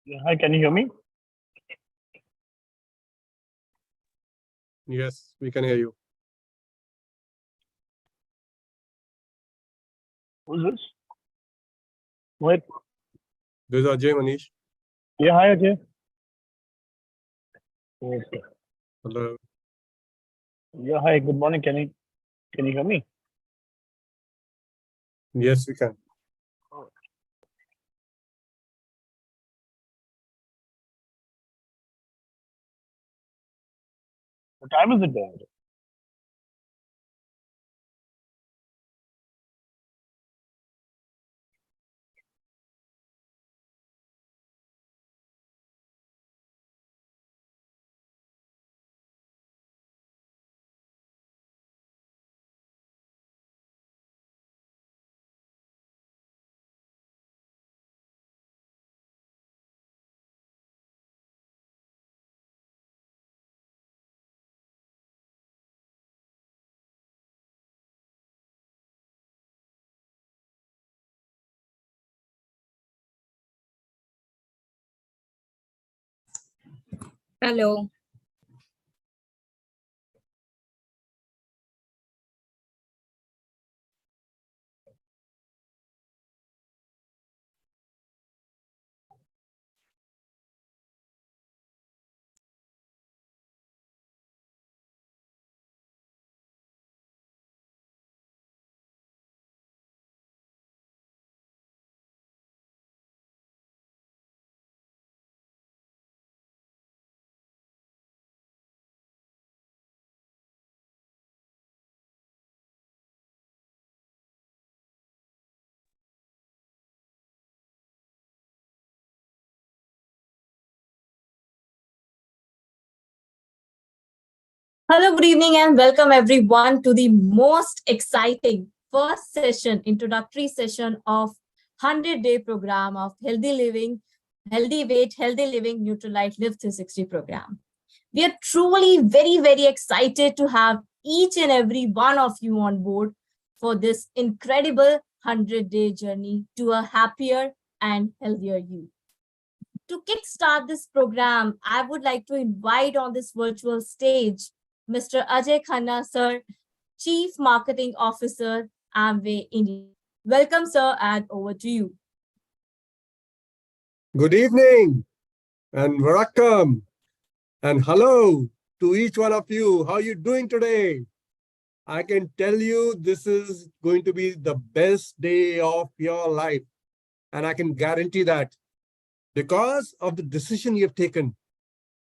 Yeah, hi, can you hear me? Yes, we can hear you. Who's this? Wait. This is Ajay, Manish. Yeah, hi, Ajay. Yes, sir. Hello. Yeah, hi, good morning. Can you hear me? Yes, we can. What time is it there? Hello. Hello, good evening, and welcome everyone to the most exciting first session, introductory session of 100-day program of healthy living, healthy weight, healthy living, Nutrilite Liv360 program. We are truly very excited to have each and every one of you on board for this incredible 100-day journey to a happier and healthier you. To kickstart this program, I would like to invite on this virtual stage Mr. Ajay Khanna, sir, Chief Marketing Officer, Amway India. Welcome, sir, and over to you. Good evening and welcome and hello to each one of you. How are you doing today? I can tell you this is going to be the best day of your life. And I can guarantee that because of the decision you have taken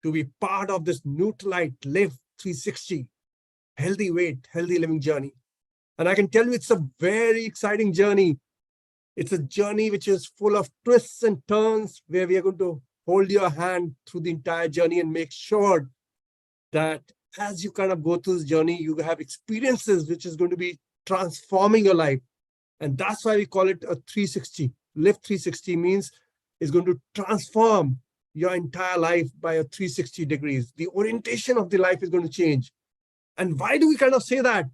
to be part of this Nutrilite Live 360 healthy weight, healthy living journey. And I can tell you it's a very exciting journey. It's a journey which is full of twists and turns where we are going to hold your hand through the entire journey and make sure that as you kind of go through this journey, you have experiences which is going to be transforming your life. And that's why we call it a 360. Live 360 means it's going to transform your entire life by a 360 degrees. The orientation of the life is going to change. And why do we kind of say that?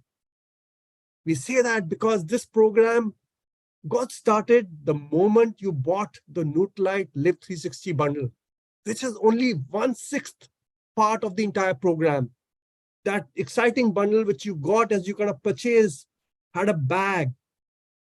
We say that because this program got started the moment you bought the Nutrilite Live 360 bundle, which is only 1/6 part of the entire program. That exciting bundle which you got as you kind of purchase had a bag,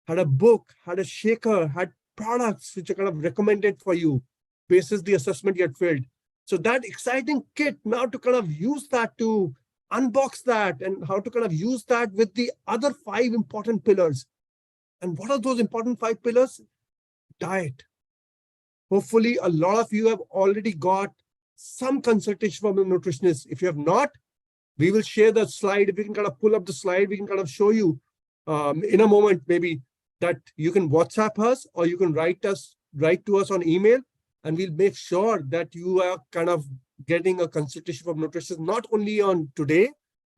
had a book, had a shaker, had products which are kind of recommended for you basis the assessment you had filled. So that exciting kit, now to kind of use that to unbox that and how to kind of use that with the other 5 important pillars. And what are those important 5 pillars? Diet. Hopefully, a lot of you have already got some consultation from a nutritionist. If you have not, we will share the slide. If we can kind of pull up the slide, we can kind of show you in a moment, maybe, that you can WhatsApp us or you can write to us on email, and we'll make sure that you are kind of getting a consultation from nutritionist, not only on today,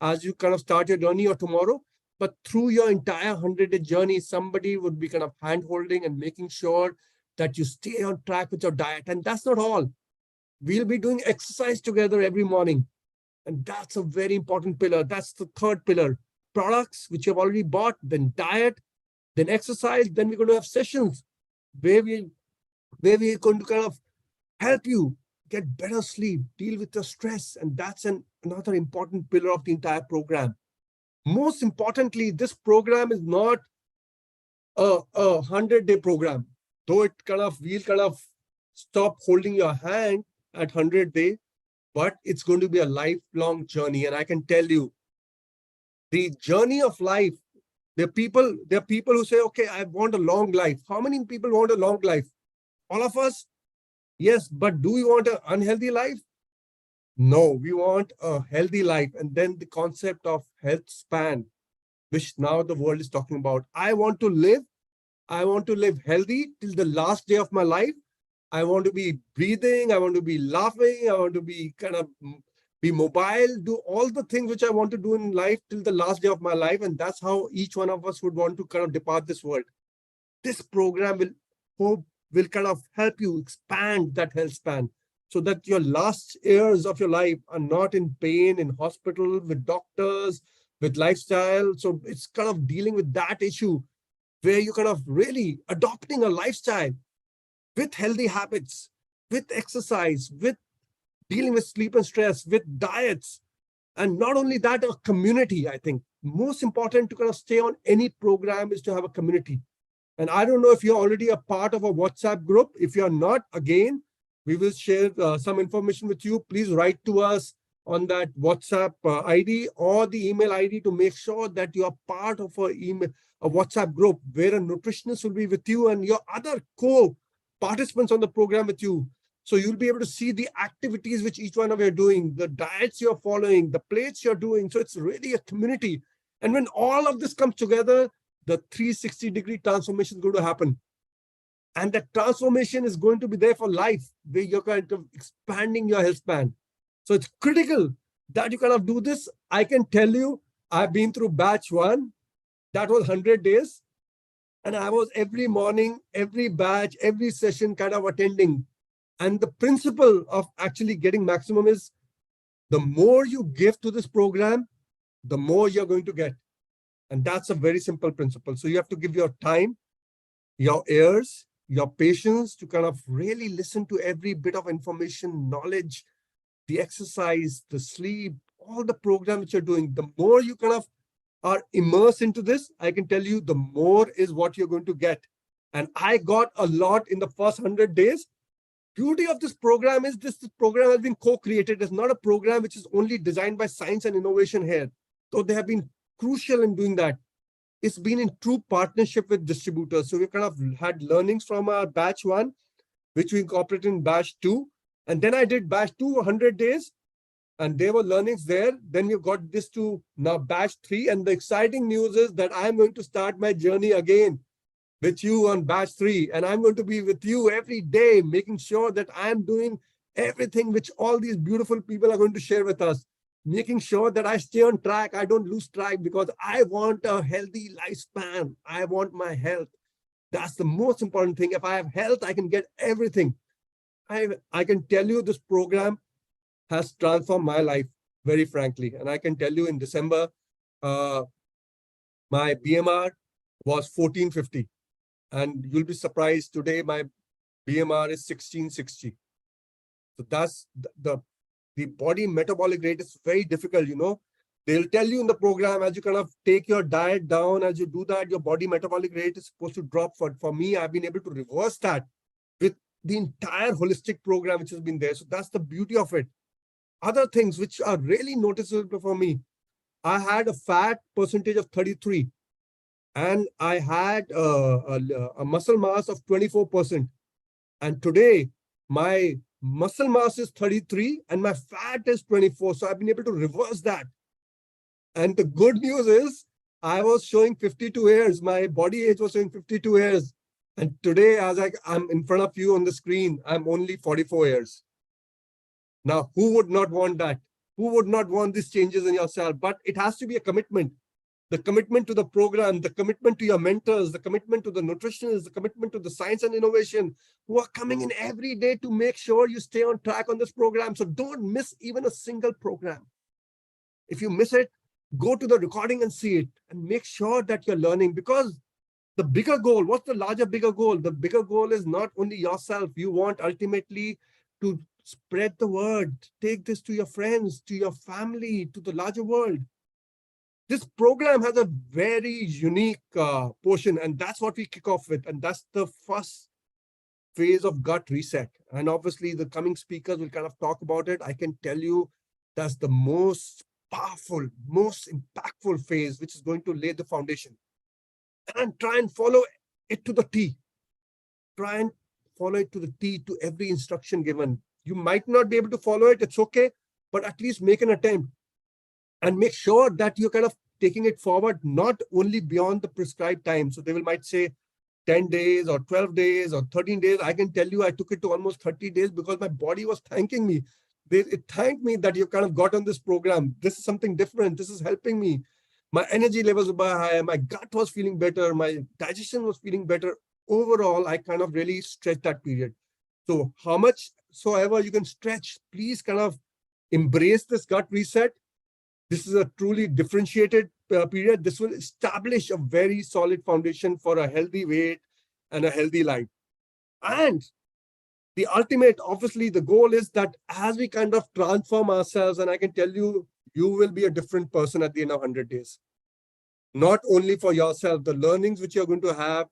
as you kind of start your journey, or tomorrow, but through your entire 100-day journey, somebody would be kind of hand-holding and making sure that you stay on track with your diet. And that's not all. We'll be doing exercise together every morning. And that's a very important pillar. That's the 3rd pillar. Products, which you have already bought, then diet, then exercise, then we're going to have sessions where we're going to kind of help you get better sleep, deal with the stress. And that's another important pillar of the entire program. Most importantly, this program is not a 100-day program, though we'll kind of stop holding your hand at 100 day, but it's going to be a lifelong journey. And I can tell you, the journey of life, there are people who say, okay, I want a long life. How many people want a long life? All of us? Yes, but do we want an unhealthy life? No, we want a healthy life. And then the concept of health span, which now the world is talking about. I want to live healthy till the last day of my life. I want to be breathing. I want to be laughing. I want to be be mobile, do all the things which I want to do in life till the last day of my life. And that's how each one of us would want to kind of depart this world. This program will kind of help you expand that health span so that your last years of your life are not in pain, in hospital, with doctors, with lifestyle. So it's kind of dealing with that issue where you're kind of really adopting a lifestyle with healthy habits, with exercise, with dealing with sleep and stress, with diets. And not only that, a community. I think most important to kind of stay on any program is to have a community. And I don't know if you're already a part of a WhatsApp group. If you're not, again, we will share some information with you. Please write to us on that WhatsApp ID or the email ID to make sure that you are part of a WhatsApp group where a nutritionist will be with you and your other co-participants on the program with you. So you'll be able to see the activities which each one of you are doing, the diets you're following, the plates you're doing. So it's really a community. And when all of this comes together, the 360-degree transformation is going to happen. And that transformation is going to be there for life, where you're kind of expanding your health span. So it's critical that you kind of do this. I can tell you, I've been through batch 1. That was 100 days. And I was every morning, every batch, every session kind of attending. And the principle of actually getting maximum is the more you give to this program, the more you're going to get. And that's a very simple principle. So you have to give your time, your ears, your patience to kind of really listen to every bit of information, knowledge, the exercise, the sleep, all the program which you're doing. The more you kind of are immersed into this, I can tell you the more is what you're going to get. And I got a lot in the first 100 days. Beauty of this program is this program has been co-created. It's not a program which is only designed by science and innovation here. So they have been crucial in doing that. It's been in true partnership with distributors. So we kind of had learnings from our batch 1, which we incorporated in batch 2. And then I did batch 2, 100 days. And there were learnings there. Then we got this to now batch 3. And the exciting news is that I'm going to start my journey again with you on batch 3. And I'm going to be with you every day, making sure that I'm doing everything which all these beautiful people are going to share with us, making sure that I stay on track. I don't lose track because I want a healthy lifespan. I want my health. That's the most important thing. If I have health, I can get everything. I can tell you this program has transformed my life, very frankly. And I can tell you in December, my BMR was 1450. And you'll be surprised today, my BMR is 1660. So that's the body metabolic rate is very difficult, you know. They'll tell you in the program, as you kind of take your diet down, as you do that, your body metabolic rate is supposed to drop. For me, I've been able to reverse that with the entire holistic program which has been there. So that's the beauty of it. Other things which are really noticeable for me, I had a fat percentage of 33. And I had a muscle mass of 24%. And today, my muscle mass is 33 and my fat is 24. So I've been able to reverse that. And the good news is I was showing 52 years. My body age was showing 52 years. And today, as I'm in front of you on the screen, I'm only 44 years. Now, who would not want that? Who would not want these changes in yourself? But it has to be a commitment. The commitment to the program, the commitment to your mentors, the commitment to the nutritionists, the commitment to the science and innovation who are coming in every day to make sure you stay on track on this program. So don't miss even a single program. If you miss it, go to the recording and see it and make sure that you're learning, because the bigger goal, what's the larger, bigger goal? The bigger goal is not only yourself. You want ultimately to spread the word, take this to your friends, to your family, to the larger world. This program has a very unique portion, and that's what we kick off with. And that's the first phase of gut reset. And obviously, the coming speakers will kind of talk about it. I can tell you that's the most powerful, most impactful phase, which is going to lay the foundation. And try and follow it to the T. Try and follow it to the T, to every instruction given. You might not be able to follow it, it's okay, but at least make an attempt. And make sure that you're kind of taking it forward, not only beyond the prescribed time. So they might say 10 days or 12 days or 13 days. I can tell you I took it to almost 30 days because my body was thanking me. It thanked me that you've kind of got on this program. This is something different. This is helping me. My energy levels were higher. My gut was feeling better. My digestion was feeling better. Overall, I kind of really stretched that period. So how much soever you can stretch, please kind of embrace this gut reset. This is a truly differentiated period. This will establish a very solid foundation for a healthy weight and a healthy life. And the ultimate, obviously, the goal is that as we kind of transform ourselves, and I can tell you, you will be a different person at the end of 100 days. Not only for yourself, the learnings which you're going to have,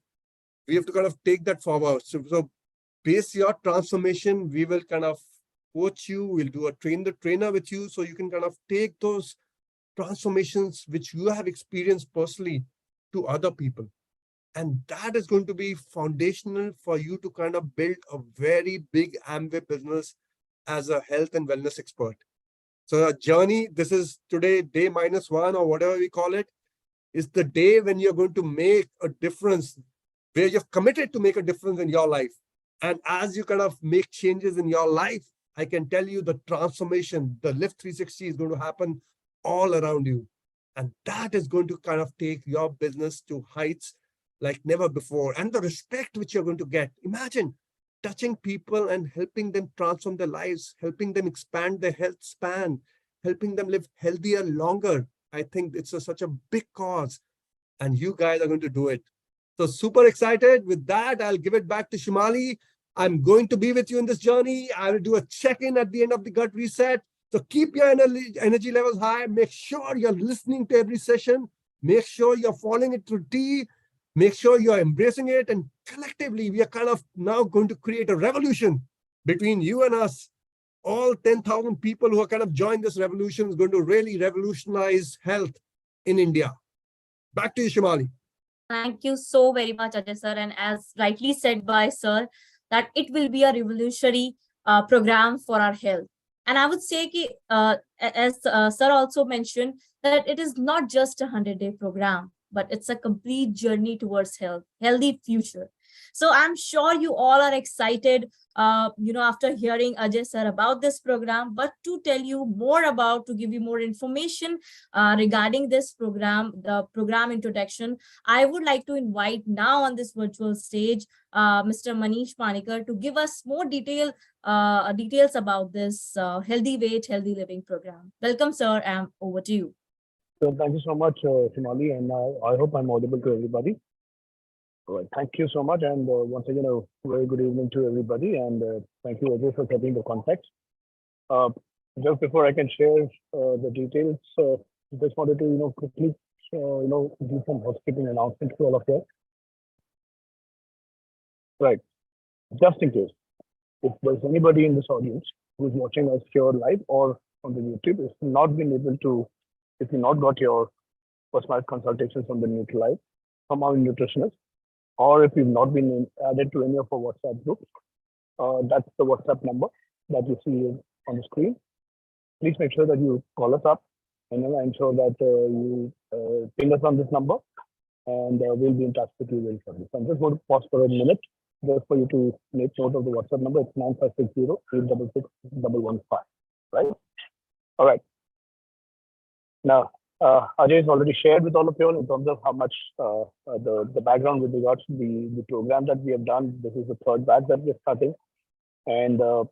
we have to kind of take that forward. So base your transformation. We will kind of coach you. We'll do a trainer with you so you can kind of take those transformations which you have experienced personally to other people. And that is going to be foundational for you to kind of build a very big Amway business as a health and wellness expert. So a journey, this is today, day -1 or whatever we call it, is the day when you're going to make a difference, where you've committed to make a difference in your life. And as you kind of make changes in your life, I can tell you the transformation, the Liv360 is going to happen all around you. And that is going to kind of take your business to heights like never before. And the respect which you're going to get. Imagine touching people and helping them transform their lives, helping them expand their health span, helping them live healthier longer. I think it's such a big cause, and you guys are going to do it. So super excited. With that, I'll give it back to Shimali. I'm going to be with you in this journey. I will do a check-in at the end of the gut reset. So keep your energy levels high. Make sure you're listening to every session. Make sure you're following it through T. Make sure you're embracing it. And collectively, we are kind of now going to create a revolution between you and us. All 10,000 people who are kind of joined this revolution is going to really revolutionize health in India. Back to you, Shimali. Thank you so very much, Ajay sir. And as rightly said by sir, that it will be a revolutionary program for our health. And I would say, as sir also mentioned, that it is not just a 100-day program, but it's a complete journey towards healthy future. So I'm sure you all are excited, after hearing Ajay sir about this program. But to tell you more about, to give you more information regarding this program, the program introduction, I would like to invite now on this virtual stage Mr. Manish Panikar to give us more details about this Healthy Weight, Healthy Living program. Welcome, sir, and over to you. So thank you so much, Shimali, and I hope I'm audible to everybody. All right, thank you so much, and once again, a very good evening to everybody, and thank you, Ajay, for setting the context. Just before I can share the details, just wanted to, quickly, do some housekeeping announcements to all of you. Right, just in case, if there's anybody in this audience who's watching us here live or on the YouTube, if you not got your personalized consultations on the Nutrilite from our nutritionist, or if you've not been added to any of our WhatsApp groups, that's the WhatsApp number that you see on the screen. Please make sure that you call us up and ensure that you ping us on this number, and we'll be in touch with you very shortly. So I'm just going to pause for a minute just for you to make note of the WhatsApp number. It's 9560-866-115, right? All right. Now, Ajay has already shared with all of you in terms of how much the background with regards to the program that we have done. This is the third batch that we're starting, and the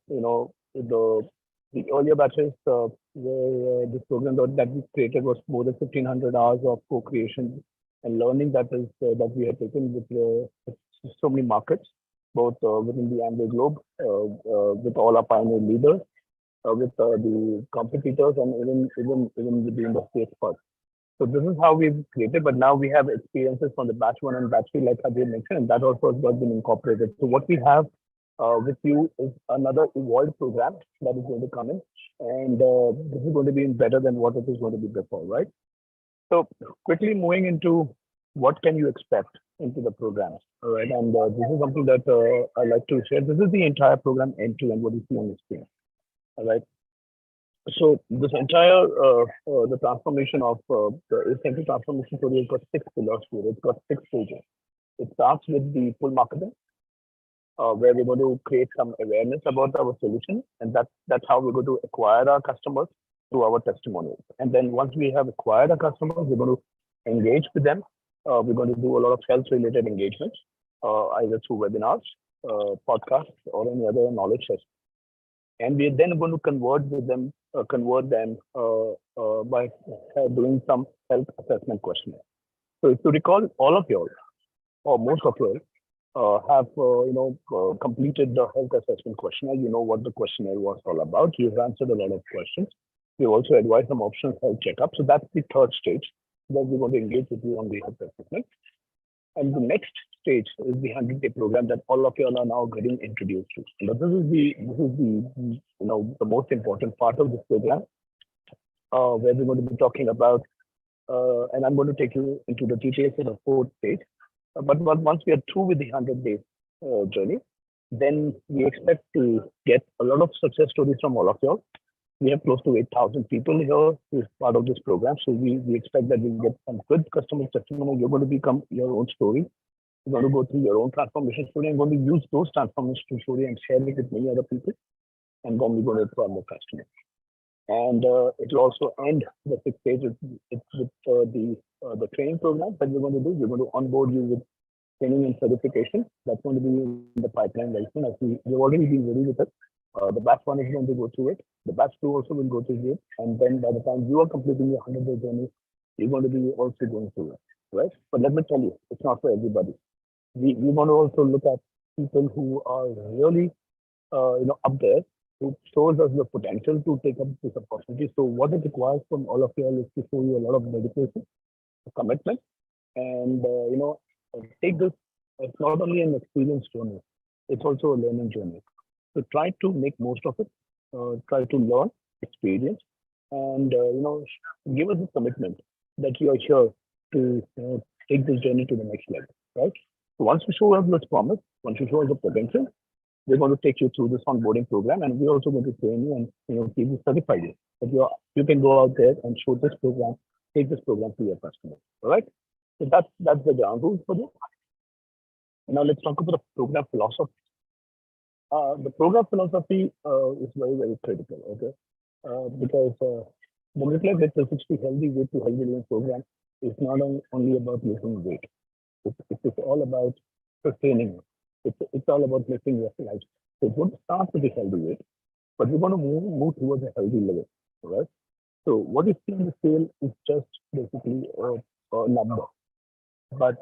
earlier batches where this program that we created was more than 1,500 hours of co-creation and learning that we had taken with so many markets. both within the Amway Globe, with all our pioneer leaders, with the competitors, and even with the industry experts. So this is how we've created, but now we have experiences from the batch one and batch two, like Ajay mentioned, and that also has got been incorporated. So what we have with you is another evolved program that is going to come in, and this is going to be better than what it is going to be before, right? So quickly moving into what can you expect into the program, all right? And this is something that I like to share. This is the entire program end to end. What you see on the screen, all right? So this entire the transformation of the essential transformation story has got six pillars to it. It's got six stages. It starts with the full marketing, where we're going to create some awareness about our solution, and that's how we're going to acquire our customers through our testimonials. And then once we have acquired our customers, we're going to engage with them. We're going to do a lot of health-related engagements, either through webinars, podcasts, or any other knowledge sessions. And we're then going to convert them by doing some health assessment questionnaire. So if you recall, all of you, or most of you, have completed the health assessment questionnaire. You know what the questionnaire was all about. You've answered a lot of questions. We also advised some optional health checkup. So that's the third stage that we're going to engage with you on the health assessment. And the next stage is the 100-day program that all of you are now getting introduced to. And this is the most important part of this program, where we're going to be talking about, and I'm going to take you into the details of the fourth stage. But once we are through with the 100-day journey, then we expect to get a lot of success stories from all of you. We have close to 8,000 people here who is part of this program. So we expect that we'll get some good customer testimony. You're going to become your own story. You're going to go through your own transformation story and going to use those transformation story and share it with many other people. And then we're going to acquire more customers. And it will also end the sixth stage with the training program that we're going to do. We're going to onboard you with training and certification. That's going to be in the pipeline very soon. As we've already been ready with it. The batch one is going to go through it. The batch two also will go through it. And then by the time you are completing your 100-day journey, you're going to be also going through it, right? But let me tell you, it's not for everybody. We want to also look at people who are really, up there, who shows us the potential to take up this opportunity. So what it requires from all of you all is to show you a lot of dedication, commitment, and take this. It's not only an experience journey; it's also a learning journey. So try to make most of it. Try to learn, experience, and give us a commitment that you are here to take this journey to the next level. Right. So once we show us this promise, once you show us the potential, we're going to take you through this onboarding program, and we're also going to train you and keep you certified. That you can go out there and show this program, take this program to your customers. All right. So that's the ground rules for this. Now let's talk about the program philosophy. The program philosophy is very, very critical, okay? Because the Liv360 Healthy Weight to Healthy Living program is not only about losing weight. It's all about sustaining it. It's all about living your life. So it's going to start with a healthy weight, but we're going to move towards a healthy living, right? So what you see on the scale is just basically a number, but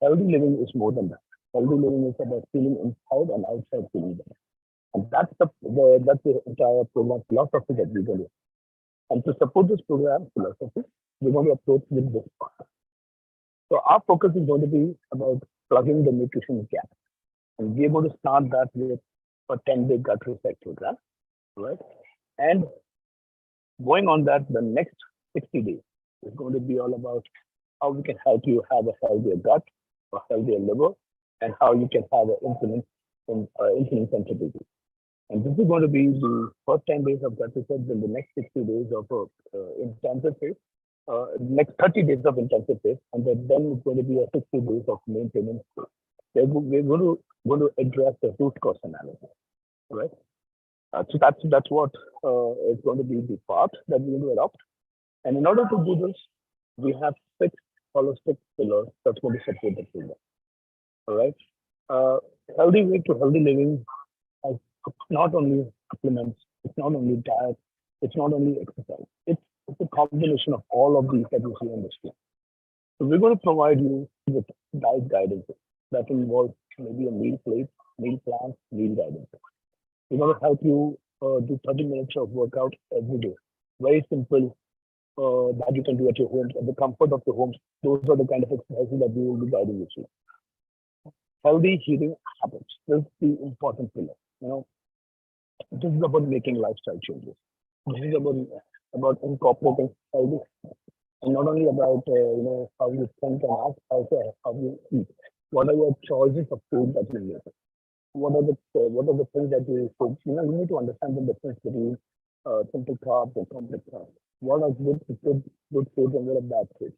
healthy living is more than that. Healthy living is about feeling inside and outside feeling better. And that's the entire program philosophy that we're going to. And to support this program philosophy, we're going to approach with this part. So our focus is going to be about plugging the nutrition gap. And we're going to start that with a 10-day gut reset program, right? And going on that, the next 60 days is going to be all about how we can help you have a healthier gut, a healthier liver, and how you can have an insulin sensitivity. And this is going to be the first 10 days of gut reset, then the next 60 days of intensive phase, next 30 days of intensive phase, and then it's going to be a 60 days of maintenance phase. We're going to address the root cause analysis, right? So that's what is going to be the path that we're going to adopt. And in order to do this, we have 6 holistic pillars that's going to support the program. All right. Healthy weight to healthy living has not only supplements, it's not only diet, it's not only exercise. It's a combination of all of these that you see on the screen. So we're going to provide you with diet guidance that involves maybe a meal plate, meal plans, meal guidance. We're going to help you do 30 minutes of workout every day. Very simple that you can do at your homes, at the comfort of your homes. Those are the kind of exercises that we will be guiding you through. Healthy eating habits. This is the important pillar. You know, this is about making lifestyle changes. This is about incorporating healthy, and not only about how you think and act, also how you eat. What are your choices of food that you make? What are the things that you cook? You need to understand the difference between simple carbs and complex carbs. What are good foods and what are bad foods?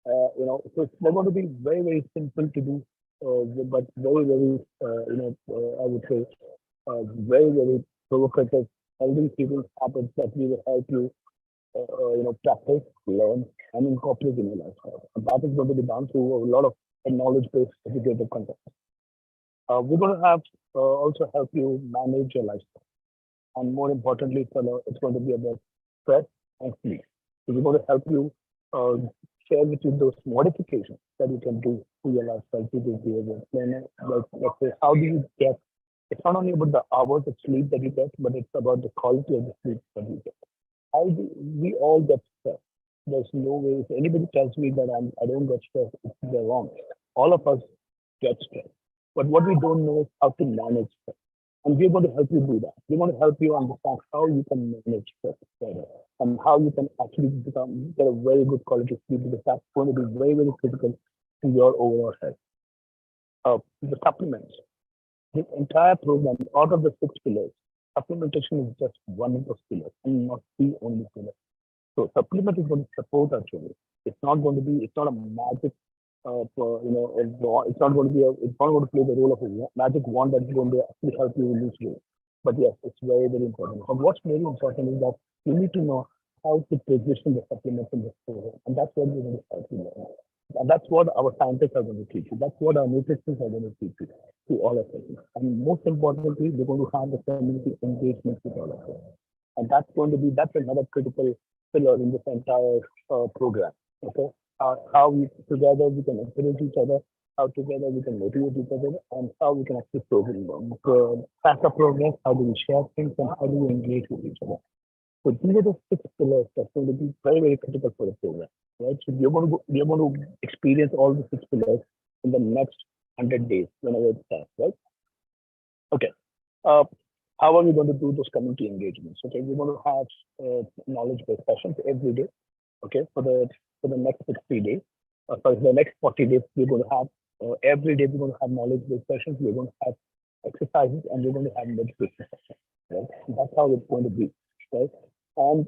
So they're going to be very, very simple to do, but very, very, I would say, very, very provocative, healthy eating habits that we will help you, practice, learn, and incorporate in your lifestyle. And that is going to be done through a lot of knowledge-based educative content. We're going to have also help you manage your lifestyle. And more importantly, it's going to be about stress and sleep. So we're going to help you uh, share with you those modifications that you can do to your lifestyle, to this behavior. Like, let's say, how do you get, it's not only about the hours of sleep that you get, but it's about the quality of the sleep that you get. How do we all get stressed? There's no way, if anybody tells me that I don't get stressed, they're wrong. All of us get stressed. But what we don't know is how to manage stress. And we're going to help you do that. We're going to help you understand how you can manage stress better and how you can actually get a very good quality of sleep, because that's going to be very, very critical to your overall health. The supplements, the entire program, out of the 6 pillars, supplementation is just one of those pillars and not the only pillar. So supplement is going to support our journey. It's not a magic, it's not going to be, it's not going to play the role of a magic wand that is going to actually help you lose weight. But yes, it's very, very important. But what's very important is that you need to know how to position the supplements in the program. And that's what we're going to help you learn. And that's what our scientists are going to teach you. That's what our nutritionists are going to teach you to all of us. And most importantly, we're going to have the community engagement with all of us. And that's another critical pillar in this entire program. Okay, how we together we can encourage each other, how together we can motivate each other, and how we can actually track our progress, how do we share things, and how do we engage with each other. So these are the 6 pillars that's going to be very, very critical for the program, right? So you're going to experience all the 6 pillars in the next 100 days whenever it starts, right? Okay. Uh, how are we going to do those community engagements? Okay, we're going to have knowledge-based sessions every day. Okay, for the next 60 days. For the next 40 days, we're going to have every day we're going to have knowledge-based sessions. We're going to have exercises, and we're going to have meditation sessions. Right? And that's how it's going to be. Right? And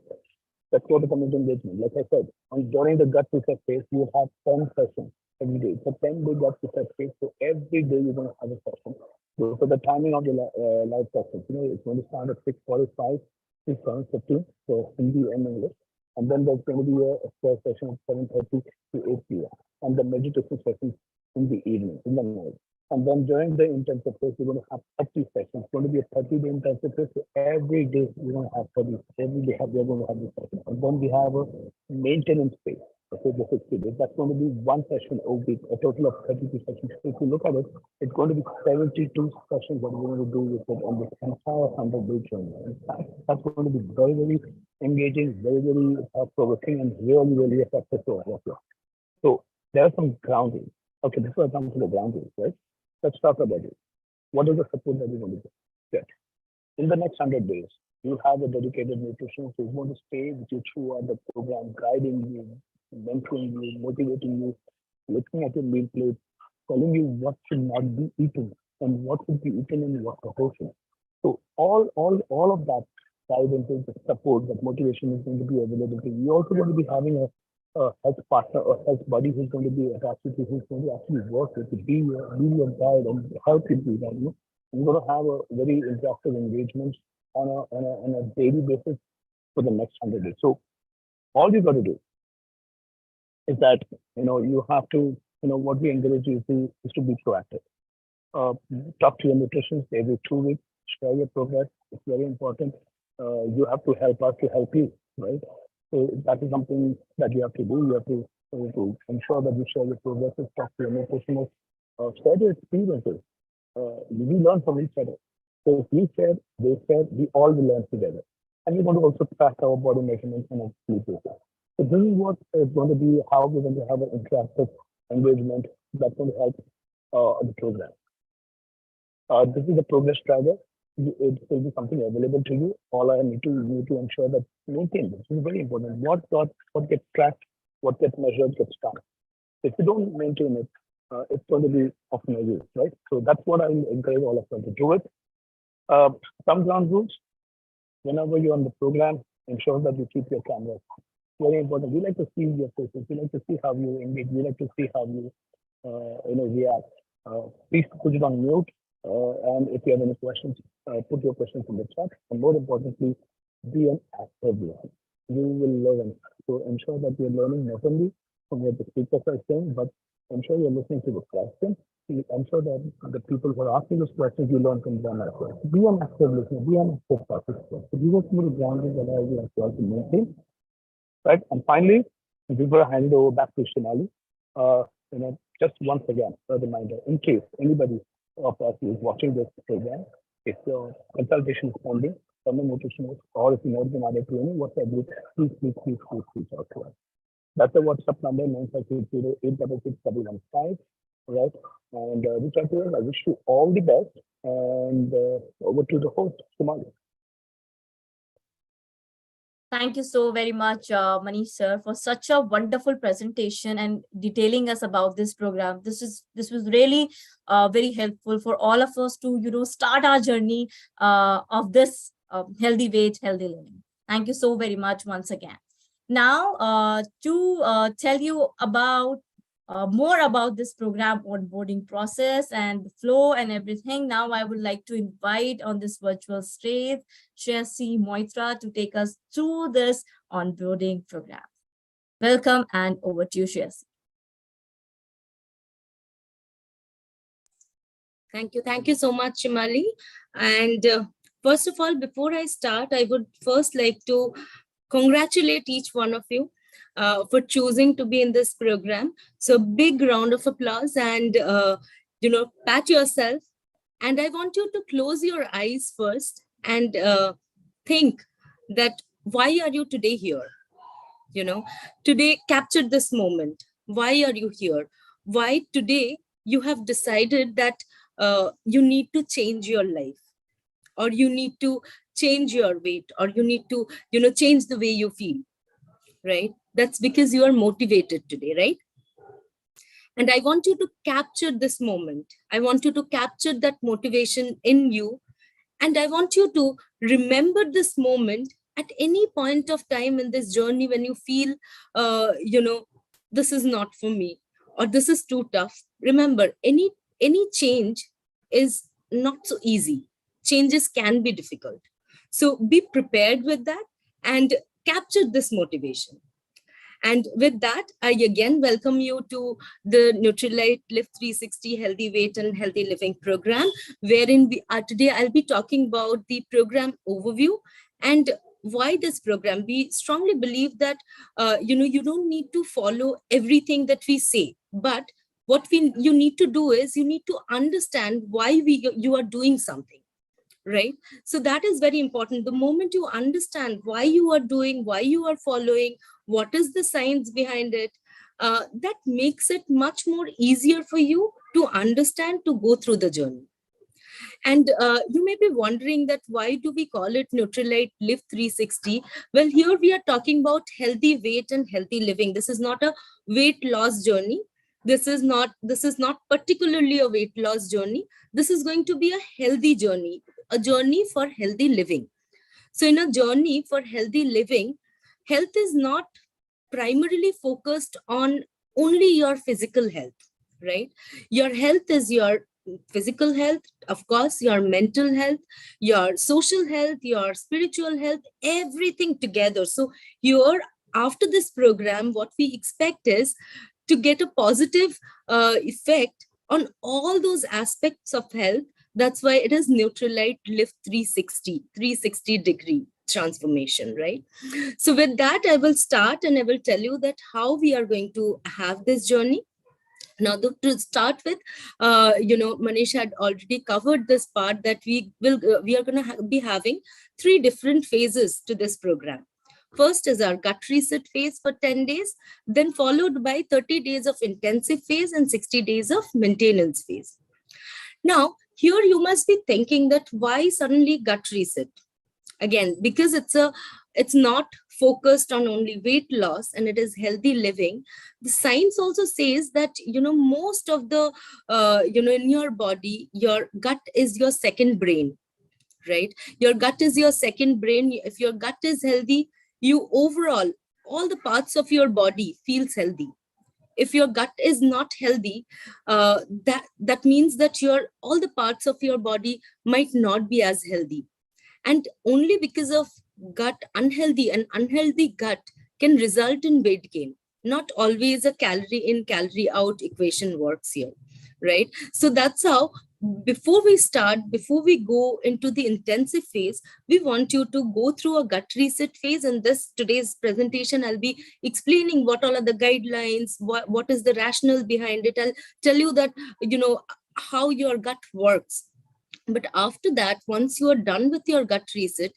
that's what the community engagement. Like I said, during the gut reset phase, you have 10 sessions every day. It's a 10-day gut reset phase. So every day you're going to have a session. So for the timing of the live session, it's going to start at 6:45 to 7:15. So Hindi and English. And then there's going to be a first session at 7:30 to 8 p.m. And the meditation sessions in the evening, in the night. And then during the intensive phase, we're going to have 30 sessions. It's going to be a 30-day intensive phase. So every day we're going to have 30. Every day we're going to have this session. And then we have a maintenance phase. Okay, the 60 days. That's going to be one session a week, a total of 32 sessions. So if you look at it, it's going to be 72 sessions that we're going to do with it on this entire 100-day journey. That's going to be very, very engaging, very, very provoking, and really, really effective to all of you. So there are some groundings. Okay, before I come to the groundings, right? Let's talk about it. What is the support that you're going to get? In the next 100 days, you have a dedicated nutritionist who's going to stay with you throughout the program, guiding you, mentoring you, motivating you, looking at your meal plate, telling you what should not be eaten and what should be eaten in what proportion. So all of that dive into the support, that motivation is going to be available to you. You're also going to be having a health partner or health buddy who's going to be attached to you, who's going to actually work with you, be your guide and help you do that. You're going to have a very interactive engagement on a daily basis for the next 100 days. So all you got to do is that you have to what we encourage you to is to be proactive. Talk to your nutritionist every 2 weeks. Share your progress. It's very important. You have to help us to help you, right? So that is something that you have to do. You have to ensure that you share your progress. Talk to your nutritionist. Share your experiences. we learn from each other. So if we share, they share, we all will learn together. And we want to also track our body measurements and our sleep basis. So this is what is going to be how we're going to have an interactive engagement that's going to help the program. This is a progress tracker. It will be something available to you. All I need to ensure that maintain this. This is very important. What gets tracked, what gets measured gets done. If you don't maintain it, it's going to be of no use, right? So that's what I encourage all of them to do it. Uh, some ground rules. Whenever you're on the program, ensure that you keep your cameras. Very important. We like to see your faces. We like to see how you engage. We like to see how you react. Please put it on mute. And if you have any questions, put your questions in the chat. And more importantly, be an active learner. You will learn. So ensure that you're learning not only from what the speakers are saying, but ensure you're listening to the questions. Ensure that the people who are asking those questions, you learn from them as well. Be an active listener. Be an active participant. So these are some of the ground rules that I will as well to maintain. Right. And finally, before I hand it over back to Shimali, just once again, a reminder, in case anybody of us is watching this program, if your consultation is pending from a nutritionist, or if you know been added to any WhatsApp group, please reach out to us. That's the WhatsApp number, 9520-866-115, right? And reach out to us. I wish you all the best. And over to the host, Shimali. Thank you so very much, Manish sir, for such a wonderful presentation and detailing us about this program. This was really very helpful for all of us to start our journey of this healthy weight, healthy living. Thank you so very much once again. Now, to tell you about more about this program onboarding process and the flow and everything. Now I would like to invite on this virtual stage Shreyasi Moitra to take us through this onboarding program. Welcome and over to you, Shreyasi. Thank you so much, Shimali. And first of all, before I start, I would first like to congratulate each one of you for choosing to be in this program. So big round of applause and, pat yourself. And I want you to close your eyes first and think that why are you today here? Today capture this moment. Why are you here? Why today you have decided that you need to change your life, or you need to change your weight, or you need to, change the way you feel, right? That's because you are motivated today, right? And I want you to capture this moment. I want you to capture that motivation in you. And I want you to remember this moment at any point of time in this journey when you feel, this is not for me, or this is too tough. Remember, any change is not so easy. Changes can be difficult. So be prepared with that and capture this motivation. And with that, I again welcome you to the Nutrilite Liv360 Healthy Weight and Healthy Living program, wherein today I'll be talking about the program overview and why this program. We strongly believe that, you don't need to follow everything that we say, but what you need to do is you need to understand why you are doing something. Right? So that is very important. The moment you understand why you are doing, why you are following, what is the science behind it, that makes it much more easier for you to understand, to go through the journey. And you may be wondering that why do we call it Nutrilite Liv360? Well, here we are talking about healthy weight and healthy living. This is not a weight loss journey. This is not particularly a weight loss journey. This is going to be a healthy journey, a journey for healthy living. So in a journey for healthy living, health is not primarily focused on only your physical health, right? Your health is your physical health, of course, your mental health, your social health, your spiritual health, everything together. So here, after this program, what we expect is to get a positive effect on all those aspects of health. That's why it is Nutrilite Liv360, 360-degree transformation, right? So with that, I will start and I will tell you that how we are going to have this journey. Now, to start with, Manish had already covered this part that we are going to be having 3 different phases to this program. First is our gut reset phase for 10 days, then followed by 30 days of intensive phase and 60 days of maintenance phase. Now, here you must be thinking that why suddenly gut reset? Again, because it's not focused on only weight loss and it is healthy living. The science also says that, most of the, in your body, your gut is your second brain, right? Your gut is your second brain. If your gut is healthy, you overall, all the parts of your body feels healthy. If your gut is not healthy, that means that all the parts of your body might not be as healthy. And only because of unhealthy gut can result in weight gain. Not always a calorie in, calorie out equation works here, right? So that's how, before we go into the intensive phase, we want you to go through a gut reset phase. And today's presentation, I'll be explaining what all are the guidelines, what is the rationale behind it. I'll tell you that, how your gut works. But after that, once you are done with your gut reset,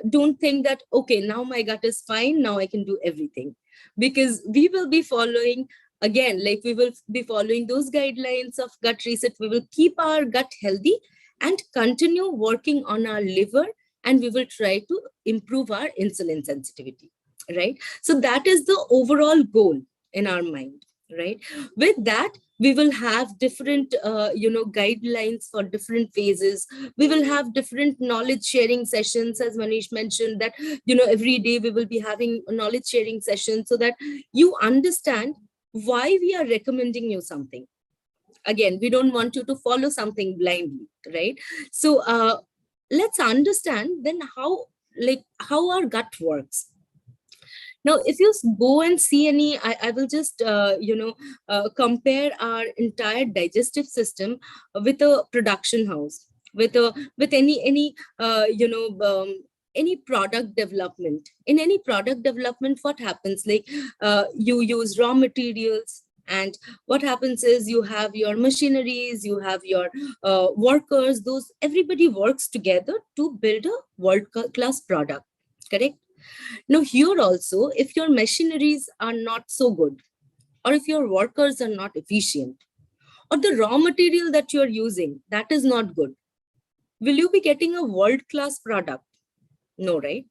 don't think that, okay, now my gut is fine, now I can do everything. Because we will be following, again, like we will be following those guidelines of gut reset. We will keep our gut healthy and continue working on our liver, and we will try to improve our insulin sensitivity, right? So that is the overall goal in our mind, right? With that, we will have different, guidelines for different phases. We will have different knowledge sharing sessions, as Manish mentioned, that, every day we will be having a knowledge sharing session so that you understand why we are recommending you something. Again, we don't want you to follow something blindly, right? So let's understand then how our gut works. Now, if you go and see I will just, compare our entire digestive system with a production house, with any product development. In any product development, what happens? You use raw materials, and what happens is you have your machineries, you have your workers. Everybody works together to build a world-class product, correct? Now, here also, if your machineries are not so good, or if your workers are not efficient, or the raw material that you're using, that is not good, will you be getting a world-class product? No, right?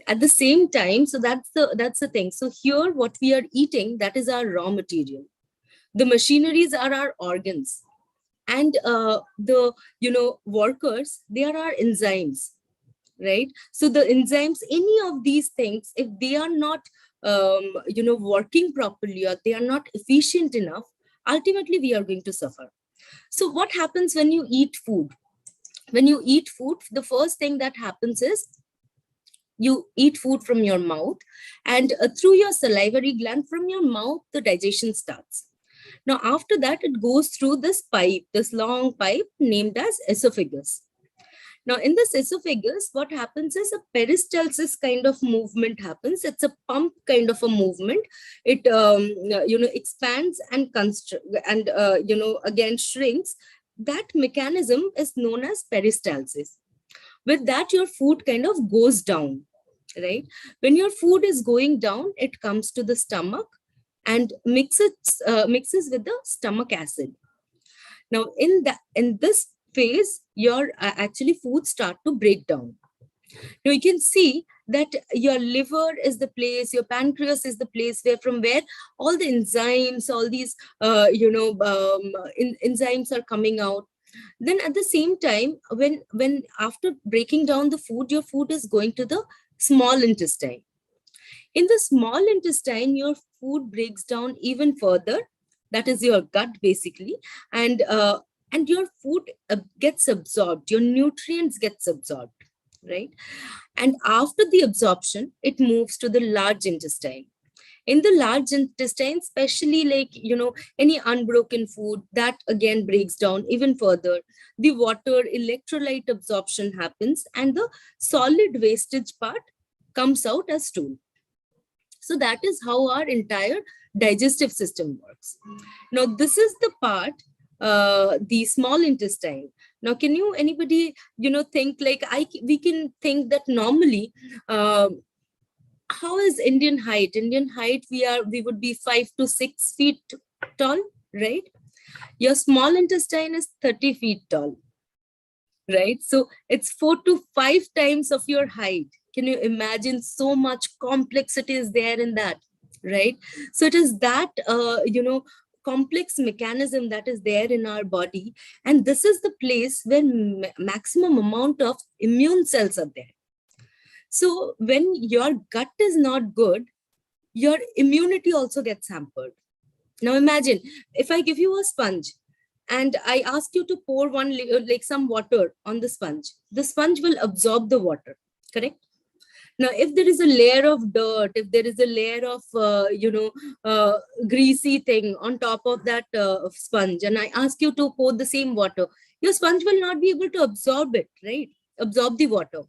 At the same time, so that's the thing. So here, what we are eating, that is our raw material. The machineries are our organs. And the workers, they are our enzymes, right? So the enzymes, any of these things, if they are not working properly, or they are not efficient enough, ultimately we are going to suffer. So what happens when you eat food? When you eat food, the first thing that happens is you eat food from your mouth, and through your salivary gland, from your mouth, the digestion starts. Now, after that, it goes through this long pipe named as esophagus. Now, in this esophagus, what happens is a peristalsis kind of movement happens. It's a pump kind of a movement. It, expands and and, again shrinks. That mechanism is known as peristalsis. With that, your food kind of goes down, right? When your food is going down, it comes to the stomach and mixes with the stomach acid. Now, in this phase, your actually food start to break down. Now, you can see that your liver is the place, your pancreas is the place from where all the enzymes, all these enzymes are coming out. Then at the same time, when after breaking down the food, your food is going to the small intestine. In the small intestine, your food breaks down even further. That is your gut, basically. And your food gets absorbed, your nutrients gets absorbed, right? And after the absorption, it moves to the large intestine. In the large intestine, especially any unbroken food, that again breaks down even further. The water electrolyte absorption happens, and the solid wastage part comes out as stool. So that is how our entire digestive system works. Now, this is the part, the small intestine. Now, can you, anybody, think like we can think that normally, how is Indian height? Indian height, we would be 5 to 6 feet tall, right? Your small intestine is 30 feet tall, right? So it's 4 to 5 times of your height. Can you imagine so much complexity is there in that, right? So it is that, complex mechanism that is there in our body. And this is the place where maximum amount of immune cells are there. So when your gut is not good, your immunity also gets hampered. Now imagine if I give you a sponge and I ask you to pour like some water on the sponge will absorb the water, correct? Now, if there is a layer of dirt, if there is a layer of, greasy thing on top of that sponge, and I ask you to pour the same water, your sponge will not be able to absorb it, right? Absorb the water.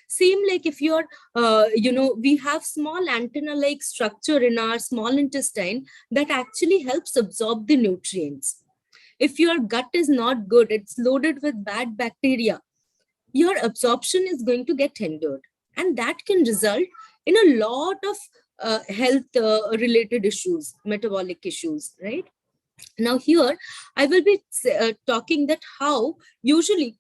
Same like if you're, we have small antenna-like structure in our small intestine that actually helps absorb the nutrients. If your gut is not good, it's loaded with bad bacteria, your absorption is going to get hindered. And that can result in a lot of health related issues, metabolic issues, right? Now here, I will be talking that how usually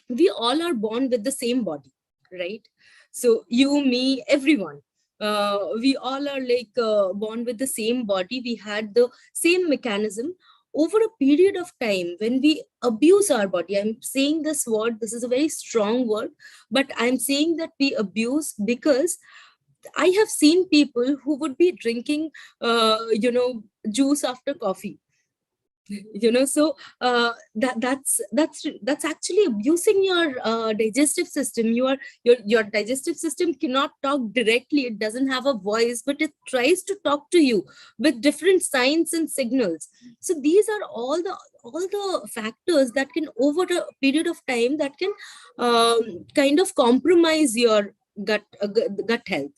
we all are born with the same body, right? So you, me, everyone, we all are like born with the same body. We had the same mechanism. Over a period of time, when we abuse our body, I'm saying this word, this is a very strong word, but I'm saying that we abuse because I have seen people who would be drinking, juice after coffee. So that's actually abusing your digestive system. Your digestive system cannot talk directly. It doesn't have a voice, but it tries to talk to you with different signs and signals. So these are all the factors that can, over a period of time, that can kind of compromise your gut health.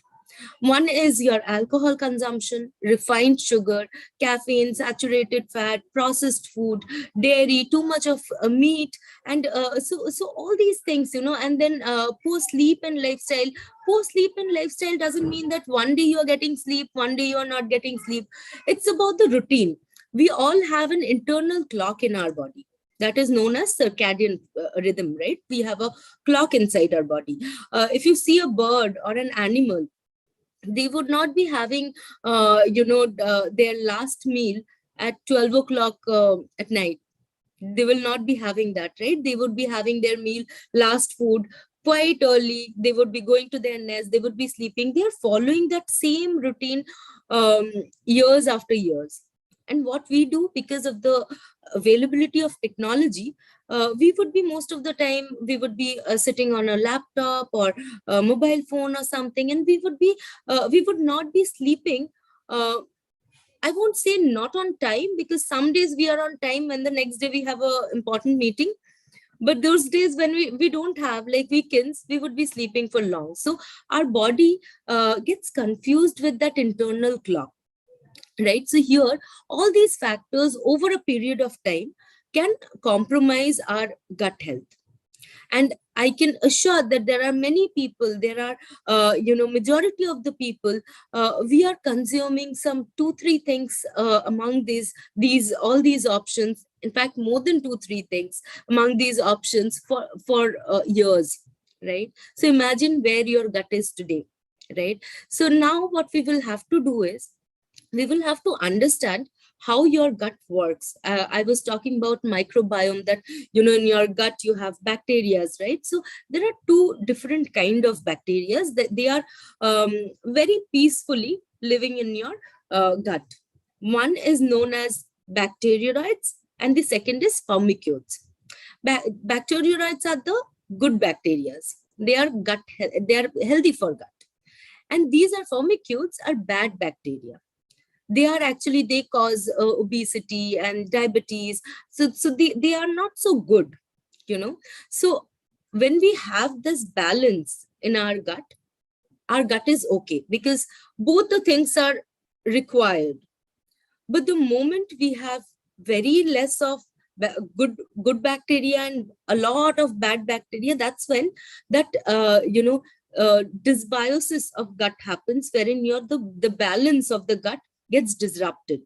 One is your alcohol consumption, refined sugar, caffeine, saturated fat, processed food, dairy, too much of meat, and so all these things, and then poor sleep and lifestyle. Poor sleep and lifestyle doesn't mean that one day you're getting sleep, one day you're not getting sleep. It's about the routine. We all have an internal clock in our body that is known as circadian rhythm, right? We have a clock inside our body. If you see a bird or an animal, they would not be having, their last meal at 12 o'clock at night. They will not be having that, right? They would be having their meal, last food, quite early. They would be going to their nest. They would be sleeping. They are following that same routine years after years. And what we do, because of the availability of technology, we would be, most of the time, we would be sitting on a laptop or a mobile phone or something, and we would not be sleeping. I won't say not on time, because some days we are on time when the next day we have a important meeting. But those days when we don't have, like weekends, we would be sleeping for long. So our body gets confused with that internal clock. Right. So here, all these factors over a period of time can compromise our gut health. And I can assure that there are many people, there are, majority of the people, we are consuming some 2-3 things among all these options. In fact, more than 2-3 things among these options for years, right? So imagine where your gut is today, right? So now what we will have to do is, we will have to understand how your gut works. I was talking about microbiome, that, in your gut, you have bacteria, right? So there are 2 different kind of bacteria that they are very peacefully living in your gut. One is known as bacteroids, and the second is firmicutes. Bacteroids are the good bacteria. They are healthy for gut. And these are firmicutes are bad bacteria. They cause obesity and diabetes. So they are not so good, So when we have this balance in our gut is okay, because both the things are required. But the moment we have very less of good bacteria and a lot of bad bacteria, that's when that dysbiosis of gut happens, wherein the balance of the gut gets disrupted,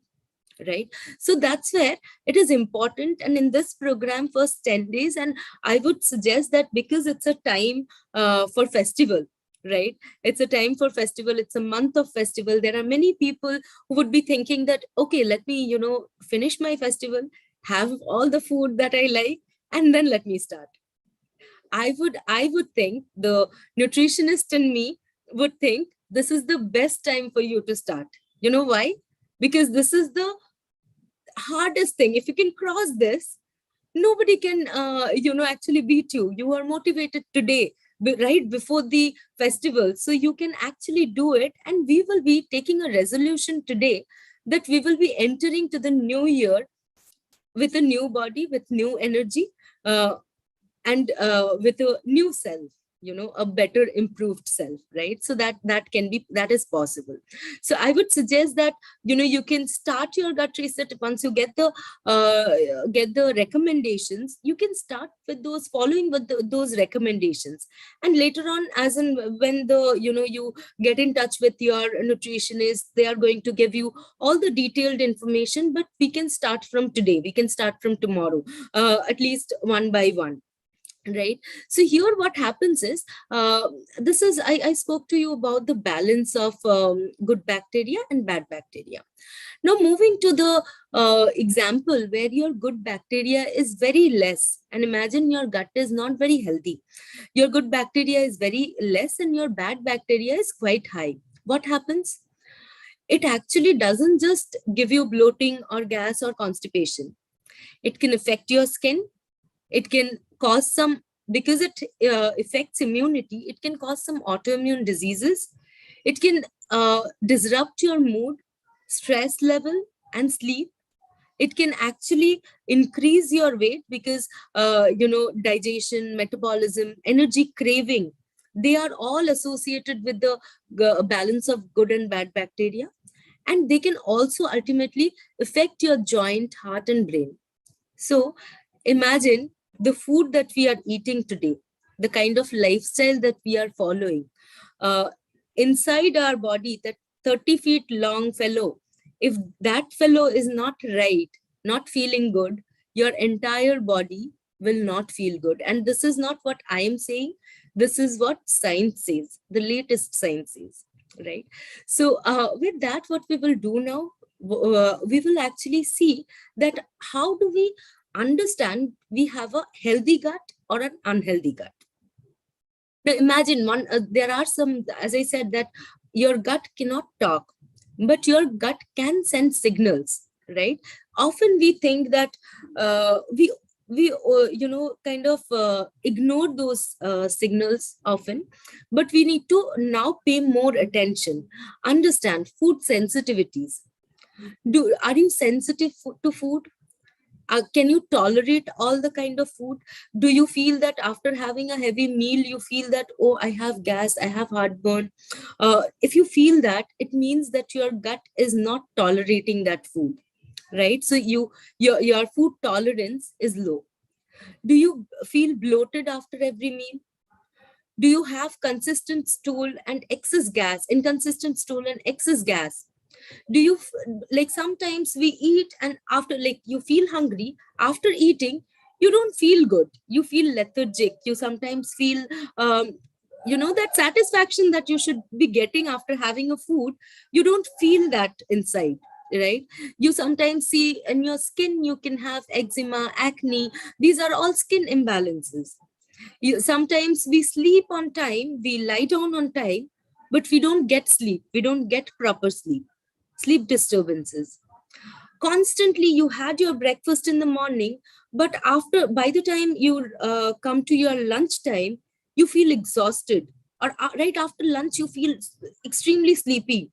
right? So that's where it is important. And in this program, first 10 days, and I would suggest that because it's a time for festival, right? It's a time for festival, it's a month of festival. There are many people who would be thinking that, okay, let me finish my festival, have all the food that I like, and then let me start. I would think the nutritionist in me would think this is the best time for you to start. You know why? Because this is the hardest thing. If you can cross this, nobody can actually beat you. You are motivated today, right before the festival, so you can actually do it. And we will be taking a resolution today that we will be entering to the new year with a new body, with new energy, and with a new self, a better improved self, right? So that is possible. So I would suggest that you can start your gut reset. Once you get the recommendations, you can start with those, following with those recommendations. And later on, as in when you get in touch with your nutritionist, they are going to give you all the detailed information. But we can start from today, we can start from tomorrow, at least one by one, right? So here what happens is, this is I spoke to you about the balance of good bacteria and bad bacteria. Now moving to the example where your good bacteria is very less, and imagine your gut is not very healthy. Your good bacteria is very less and your bad bacteria is quite high. What happens? It actually doesn't just give you bloating or gas or constipation. It can affect your skin. It can cause some, because it affects immunity, it can cause some autoimmune diseases. It can disrupt your mood, stress level, and sleep. It can actually increase your weight because, digestion, metabolism, energy craving, they are all associated with the balance of good and bad bacteria. And they can also ultimately affect your joint, heart, and brain. So imagine the food that we are eating today, the kind of lifestyle that we are following. Inside our body, that 30 feet long fellow, if that fellow is not right, not feeling good, your entire body will not feel good. And this is not what I am saying. This is what science says, the latest science says, right? So with that, what we will do now, we will actually see that how do we understand we have a healthy gut or an unhealthy gut. Now imagine there are some, as I said, that your gut cannot talk, but your gut can send signals, right? Often we think that we kind of ignore those signals often, but we need to now pay more attention, understand food sensitivities. Are you sensitive to food? Can you tolerate all the kind of food? Do you feel that after having a heavy meal, you feel that, oh, I have gas, I have heartburn? If you feel that, it means that your gut is not tolerating that food, right? So your food tolerance is low. Do you feel bloated after every meal? Do you have consistent stool and excess gas, inconsistent stool and excess gas? Do you like sometimes we eat and after, like, you feel hungry after eating, you don't feel good, you feel lethargic, you sometimes feel that satisfaction that you should be getting after having a food, you don't feel that inside, right? You sometimes see in your skin, you can have eczema, acne. These are all skin imbalances. Sometimes we sleep on time, we lie down on time, but we don't get sleep, we don't get proper sleep disturbances. Constantly you had your breakfast in the morning, but by the time you come to your lunchtime, you feel exhausted, or right after lunch you feel extremely sleepy,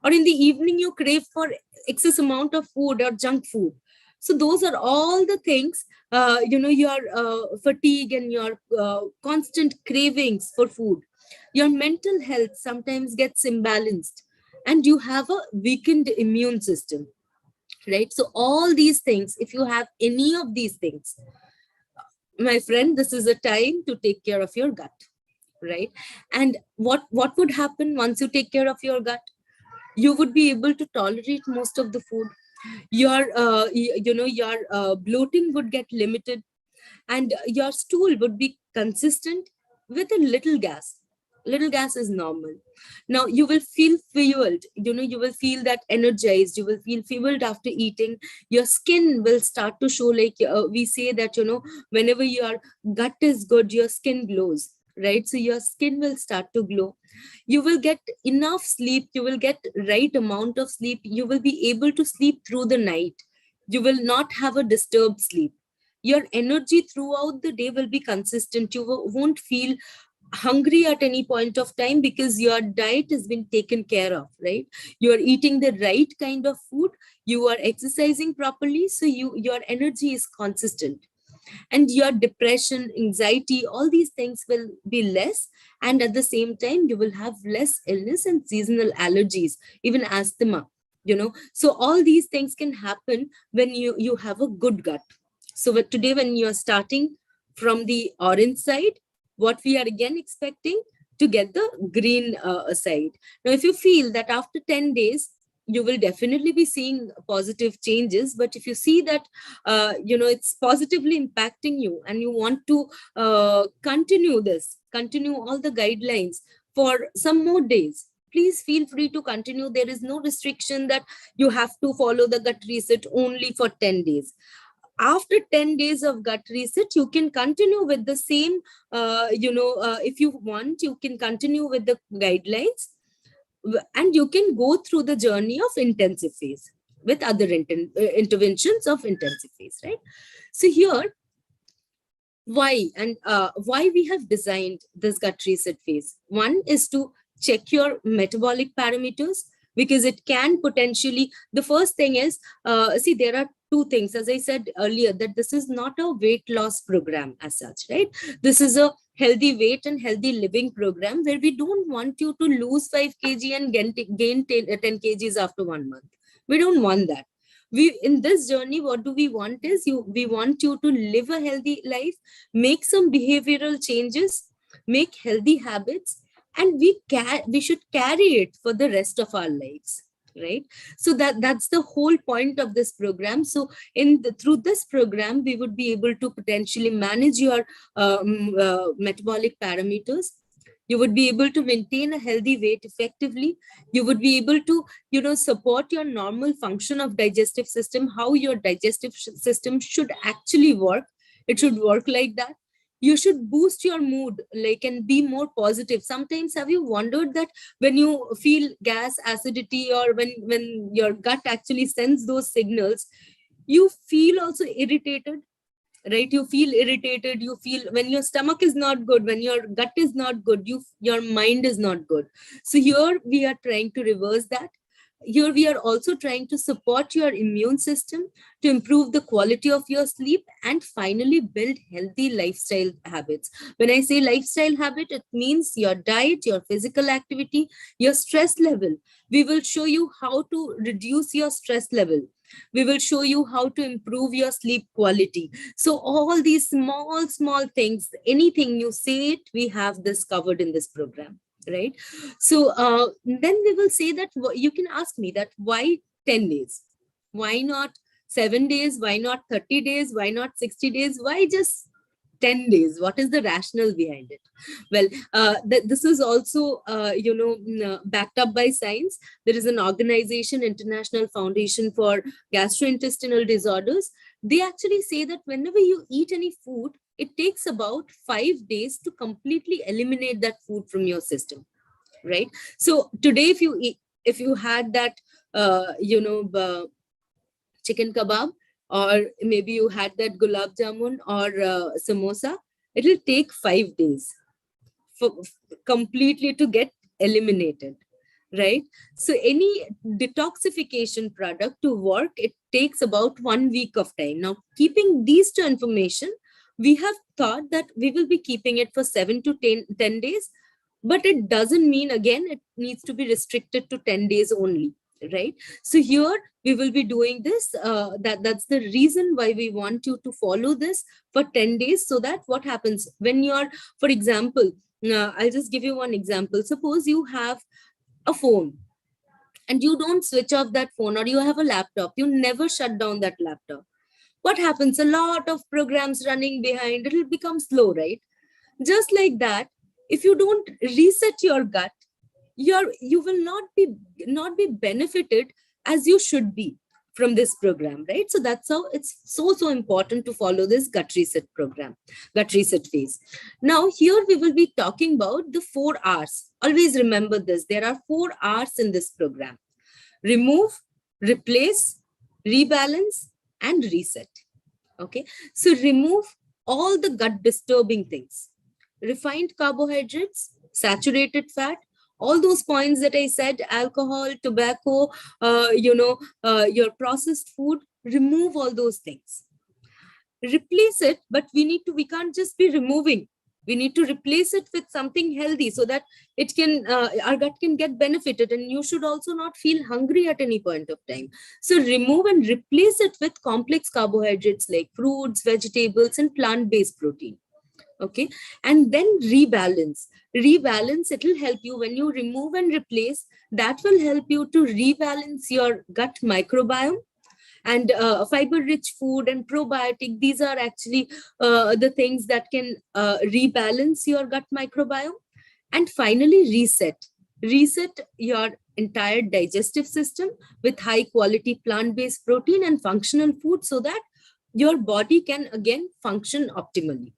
or in the evening you crave for excess amount of food or junk food. So those are all the things, your fatigue and your constant cravings for food. Your mental health sometimes gets imbalanced, and you have a weakened immune system. right? So all these things, if you have any of these things, my friend, this is a time to take care of your gut, right? And what would happen once you take care of your gut? You would be able to tolerate most of the food. Your your bloating would get limited, and your stool would be consistent with a little gas. Little gas is normal. Now you will feel fueled, you will feel that energized, you will feel fueled after eating. Your skin will start to show, like we say that, whenever your gut is good, your skin glows, right? So your skin will start to glow. You will get enough sleep, you will get right amount of sleep, you will be able to sleep through the night. You will not have a disturbed sleep. Your energy throughout the day will be consistent. You won't feel hungry at any point of time, because your diet has been taken care of, right? You are eating the right kind of food, you are exercising properly, so your energy is consistent. And your depression, anxiety, all these things will be less. And at the same time, you will have less illness and seasonal allergies, even asthma. So all these things can happen when you have a good gut. So today, when you're starting from the orange side, what we are again expecting to get the green side. Now, if you feel that after 10 days, you will definitely be seeing positive changes. But if you see that, it's positively impacting you, and you want to continue all the guidelines for some more days, please feel free to continue. There is no restriction that you have to follow the gut reset only for 10 days. After 10 days of gut reset, you can continue with the same, if you want, you can continue with the guidelines, and you can go through the journey of intensive phase with other interventions of intensive phase, right? So here, why we have designed this gut reset phase. One is to check your metabolic parameters, because it can potentially, the first thing is, see, there are two things, as I said earlier, that this is not a weight loss program as such, right? This is a healthy weight and healthy living program, where we don't want you to lose 5 kg and gain 10 kgs after 1 month. We don't want that. We, in this journey, what do we want is, we want you to live a healthy life, make some behavioral changes, make healthy habits, and we should carry it for the rest of our lives, right? So that's the whole point of this program. So through this program, we would be able to potentially manage your metabolic parameters. You would be able to maintain a healthy weight effectively. You would be able to support your normal function of digestive system, how your digestive system should actually work. It should work like that. You should boost your mood, like, and be more positive. Sometimes, have you wondered that when you feel gas, acidity, or when your gut actually sends those signals, you feel also irritated, right? You feel irritated, you feel, when your stomach is not good, when your gut is not good, your mind is not good. So here we are trying to reverse that. Here we are also trying to support your immune system, to improve the quality of your sleep, and finally build healthy lifestyle habits. When I say lifestyle habit, it means your diet, your physical activity, your stress level. We will show you how to reduce your stress level. We will show you how to improve your sleep quality. So all these small things, anything you say it, we have this covered in this program, right? So then we will say that, you can ask me that, why 10 days? Why not 7 days? Why not 30 days? Why not 60 days? Why just 10 days? What is the rationale behind it? Well, this is also, backed up by science. There is an organization, International Foundation for Gastrointestinal Disorders. They actually say that whenever you eat any food, it takes about 5 days to completely eliminate that food from your system, right? So today, if you had that, chicken kebab, or maybe you had that gulab jamun or samosa, it will take 5 days for completely to get eliminated, right? So any detoxification product to work, it takes about 1 week of time. Now, keeping these two information, we have thought that we will be keeping it for 7 to 10 days, but it doesn't mean, again, it needs to be restricted to 10 days only. right? So here we will be doing this. That's the reason why we want you to follow this for 10 days, so that what happens when you're, for example, I'll just give you one example. Suppose you have a phone and you don't switch off that phone, or you have a laptop, you never shut down that laptop. What happens? A lot of programs running behind, it'll become slow, right? Just like that, if you don't reset your gut, you will not be benefited as you should be from this program, right? So that's how it's so important to follow this gut reset program, gut reset phase. Now here we will be talking about the 4 R's. Always remember this, there are 4 R's in this program: remove, replace, rebalance, and reset. Okay, so remove all the gut disturbing things: refined carbohydrates, saturated fat, all those points that I said, alcohol, tobacco, your processed food, remove all those things. Replace it, but we can't just be removing. We need to replace it with something healthy so that it can, our gut can get benefited, and you should also not feel hungry at any point of time. So remove and replace it with complex carbohydrates like fruits, vegetables, and plant-based protein. Okay, and then rebalance. It will help you when you remove and replace. That will help you to rebalance your gut microbiome. And fiber rich food and probiotic, these are actually the things that can rebalance your gut microbiome. And finally, reset your entire digestive system with high quality plant-based protein and functional food, so that your body can again function optimally,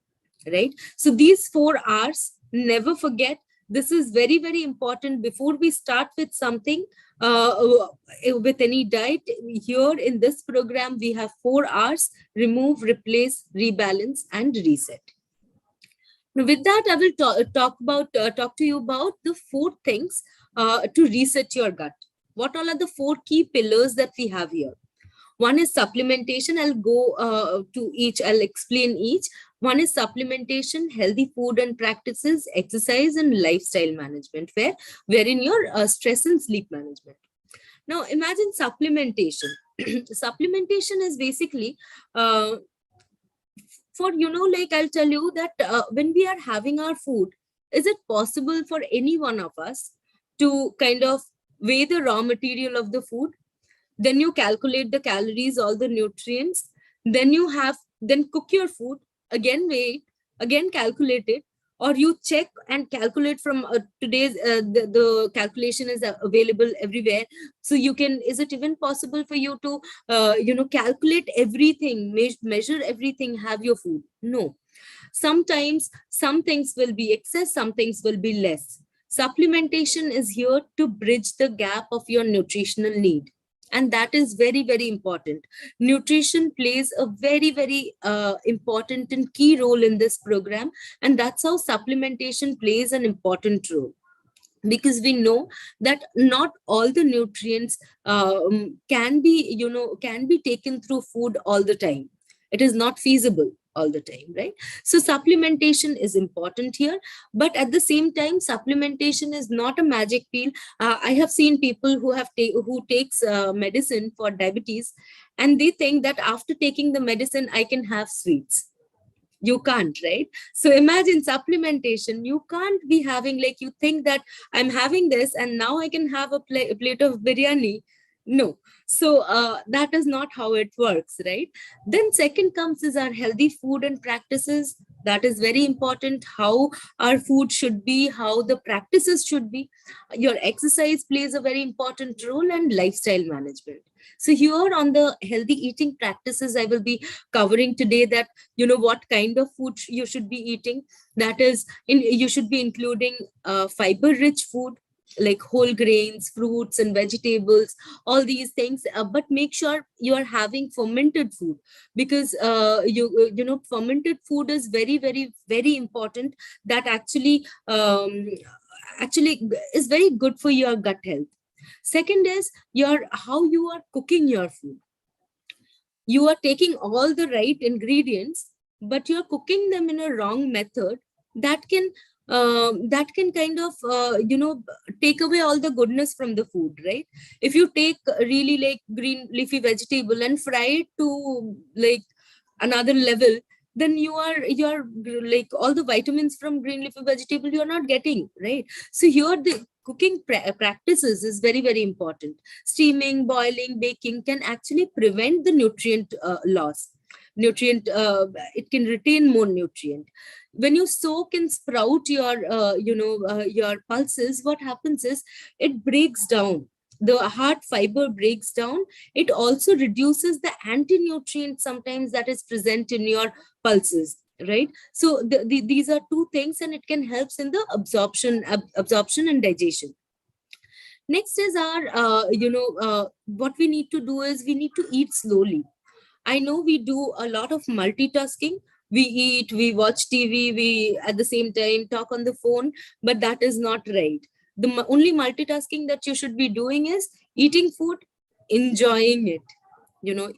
right? So these 4 R's, never forget. This is very important before we start with something, with any diet. Here in this program, we have 4 R's: remove, replace, rebalance, and reset. Now, with that, I will talk to you about the 4 things to reset your gut. What all are the 4 key pillars that we have here? One is supplementation. I'll go to each. I'll explain each. One is supplementation, healthy food and practices, exercise, and lifestyle management, wherein your stress and sleep management. Now, imagine supplementation. Supplementation is basically for, like I'll tell you that when we are having our food, is it possible for any one of us to kind of weigh the raw material of the food? Then you calculate the calories, all the nutrients, then cook your food, again weigh it, again calculate it, or you check and calculate from today's, the calculation is available everywhere. So you can, is it even possible for you to, calculate everything, measure everything, have your food? No. Sometimes some things will be excess, some things will be less. Supplementation is here to bridge the gap of your nutritional need. And that is very important. Nutrition plays a very important and key role in this program. And that's how supplementation plays an important role. Because we know that not all the nutrients can be taken through food all the time. It is not feasible all the time, right? So supplementation is important here, but at the same time, supplementation is not a magic pill. I have seen people who takes medicine for diabetes, and they think that after taking the medicine, I can have sweets. You can't, right? So imagine supplementation. You can't be having, like, you think that I'm having this and now I can have a plate of biryani. No. So that is not how it works, right? Then second comes is our healthy food and practices. That is very important, how our food should be, how the practices should be. Your exercise plays a very important role, and lifestyle management. So here on the healthy eating practices, I will be covering today that, what kind of food you should be eating. That is, you should be including fiber rich food, like whole grains, fruits, and vegetables, all these things. But make sure you are having fermented food, because fermented food is very important. That actually is very good for your gut health. Second is how you are cooking your food. You are taking all the right ingredients, but you're cooking them in a wrong method. That can that can kind of, take away all the goodness from the food, right? If you take really like green leafy vegetable and fry it to like another level, then you're like all the vitamins from green leafy vegetable you're not getting, right? So here the cooking practices is very, very important. Steaming, boiling, baking can actually prevent the nutrient loss. Nutrient, it can retain more nutrient. When you soak and sprout your pulses, what happens is it breaks down. The hard fiber breaks down. It also reduces the anti-nutrient sometimes that is present in your pulses, right? So these are two things, and it can help in the absorption and digestion. Next is our, what we need to do is we need to eat slowly. I know we do a lot of multitasking. We eat, we watch TV, we at the same time talk on the phone, but that is not right. The only multitasking that you should be doing is eating food, enjoying it.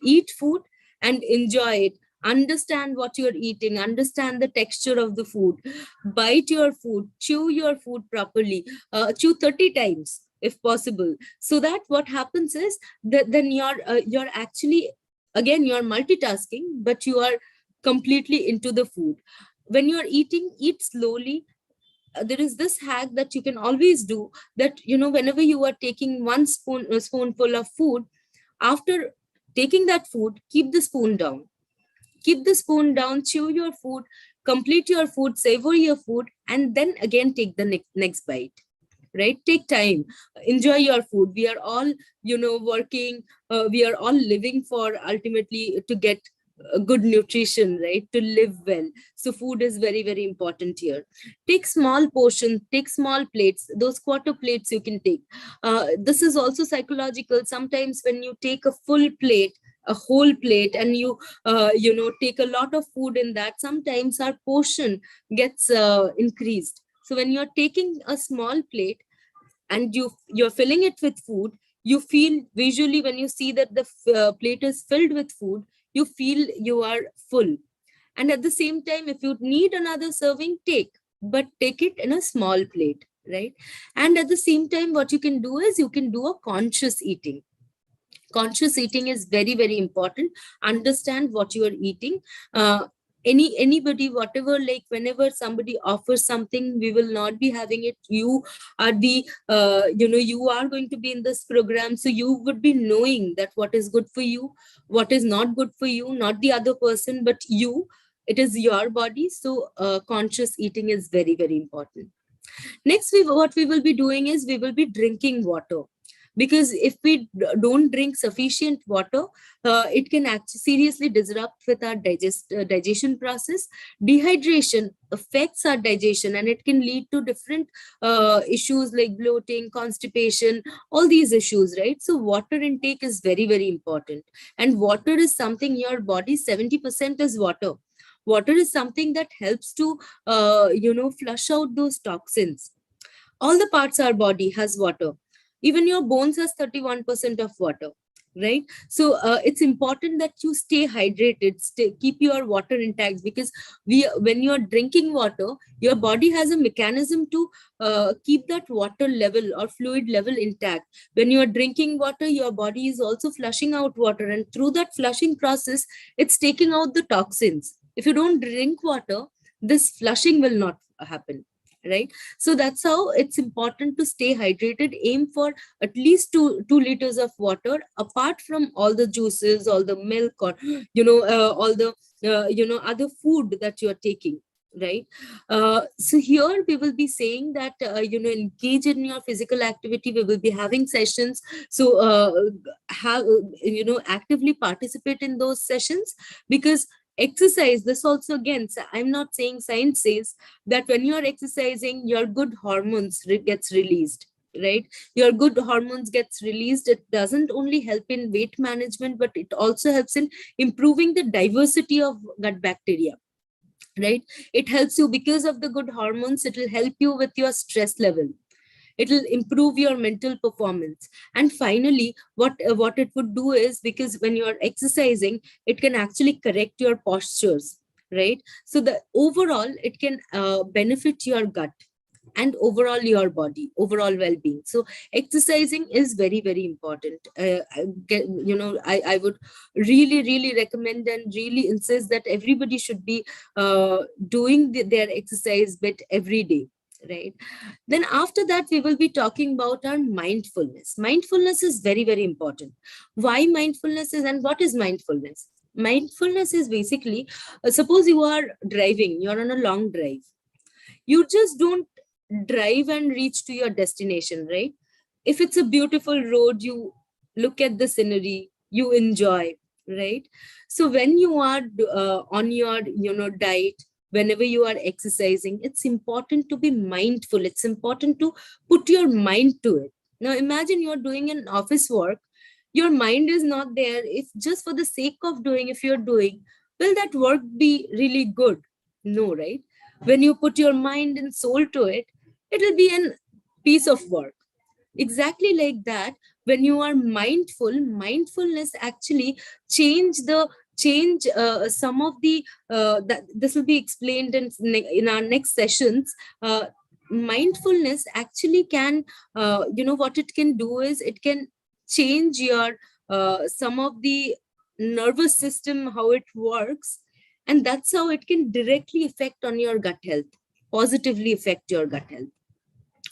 Eat food and enjoy it. Understand what you're eating, understand the texture of the food, bite your food, chew your food properly, chew 30 times if possible, so that what happens is that then you're actually, again, you're multitasking, but you are completely into the food. When you're eating, eat slowly. There is this hack that you can always do, that whenever you are taking one spoonful of food, after taking that food, keep the spoon down. Keep the spoon down, chew your food, complete your food, savor your food, and then again take the next bite. Right? Take time, enjoy your food. We are all, working, we are all living for ultimately to get good nutrition, right? To live well. So food is very, very important here. Take small portions, take small plates, those quarter plates you can take. This is also psychological. Sometimes when you take a full plate, a whole plate, and you take a lot of food in that, sometimes our portion gets increased. So when you're taking a small plate and you're filling it with food, you feel visually, when you see that the plate is filled with food, you feel you are full. And at the same time, if you need another serving, but take it in a small plate, right? And at the same time, what you can do is you can do a conscious eating. Conscious eating is very, very important. Understand what you are eating. Anybody, whatever, like whenever somebody offers something, we will not be having it. You are the you are going to be in this program, so you would be knowing that what is good for you, what is not good for you, not the other person, but you. It is your body. So conscious eating is very, very important. Next, what we will be doing is we will be drinking water. Because if we don't drink sufficient water, it can actually seriously disrupt with our digestion process. Dehydration affects our digestion, and it can lead to different issues like bloating, constipation, all these issues, right? So water intake is very, very important. And water is something, your body 70% is water. Water is something that helps to flush out those toxins. All the parts of our body has water. Even your bones has 31% of water, right? So it's important that you stay hydrated, keep your water intact, because when you're drinking water, your body has a mechanism to keep that water level or fluid level intact. When you're drinking water, your body is also flushing out water, and through that flushing process, it's taking out the toxins. If you don't drink water, this flushing will not happen, right? So that's how it's important to stay hydrated. Aim for at least 2 liters of water, apart from all the juices, all the milk, or all the other food that you're taking, right? So here we will be saying that engage in your physical activity. We will be having sessions, so have actively participate in those sessions. Because exercise, this also, again, I'm not saying, science says that when you're exercising, your good hormones gets released, right? Your good hormones gets released. It doesn't only help in weight management, but it also helps in improving the diversity of gut bacteria, right? It helps you because of the good hormones. It will help you with your stress level. It will improve your mental performance. And finally, what it would do is, because when you're exercising, it can actually correct your postures, right? So the overall, it can benefit your gut and overall your body, overall well-being. So exercising is very, very important. I would really, really recommend and really insist that everybody should be doing their exercise bit every day, right? Then after that, we will be talking about our mindfulness. Mindfulness is very, very important. Why mindfulness is, and what is mindfulness? Mindfulness is basically, suppose you are driving, you're on a long drive. You just don't drive and reach to your destination, right? If it's a beautiful road, you look at the scenery, you enjoy, right? So when you are on your diet, whenever you are exercising, it's important to be mindful. It's important to put your mind to it. Now imagine you're doing an office work, your mind is not there. If just for the sake of doing, if you're doing, will that work be really good? No, right? When you put your mind and soul to it, it will be a piece of work. Exactly like that, when you are mindful, mindfulness actually change some of the that this will be explained in our next sessions. Mindfulness actually can, what it can do is it can change your some of the nervous system, how it works, and that's how it can directly affect on your gut health, positively affect your gut health,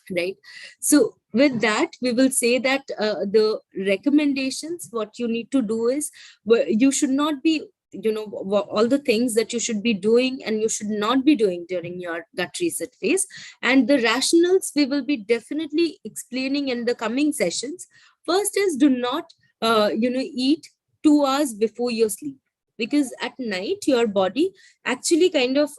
right? So with that, we will say that the recommendations, what you need to do is, you should not be, all the things that you should be doing and you should not be doing during your gut reset phase. And the rationales we will be definitely explaining in the coming sessions. First is, do not eat 2 hours before your sleep, because at night your body actually kind of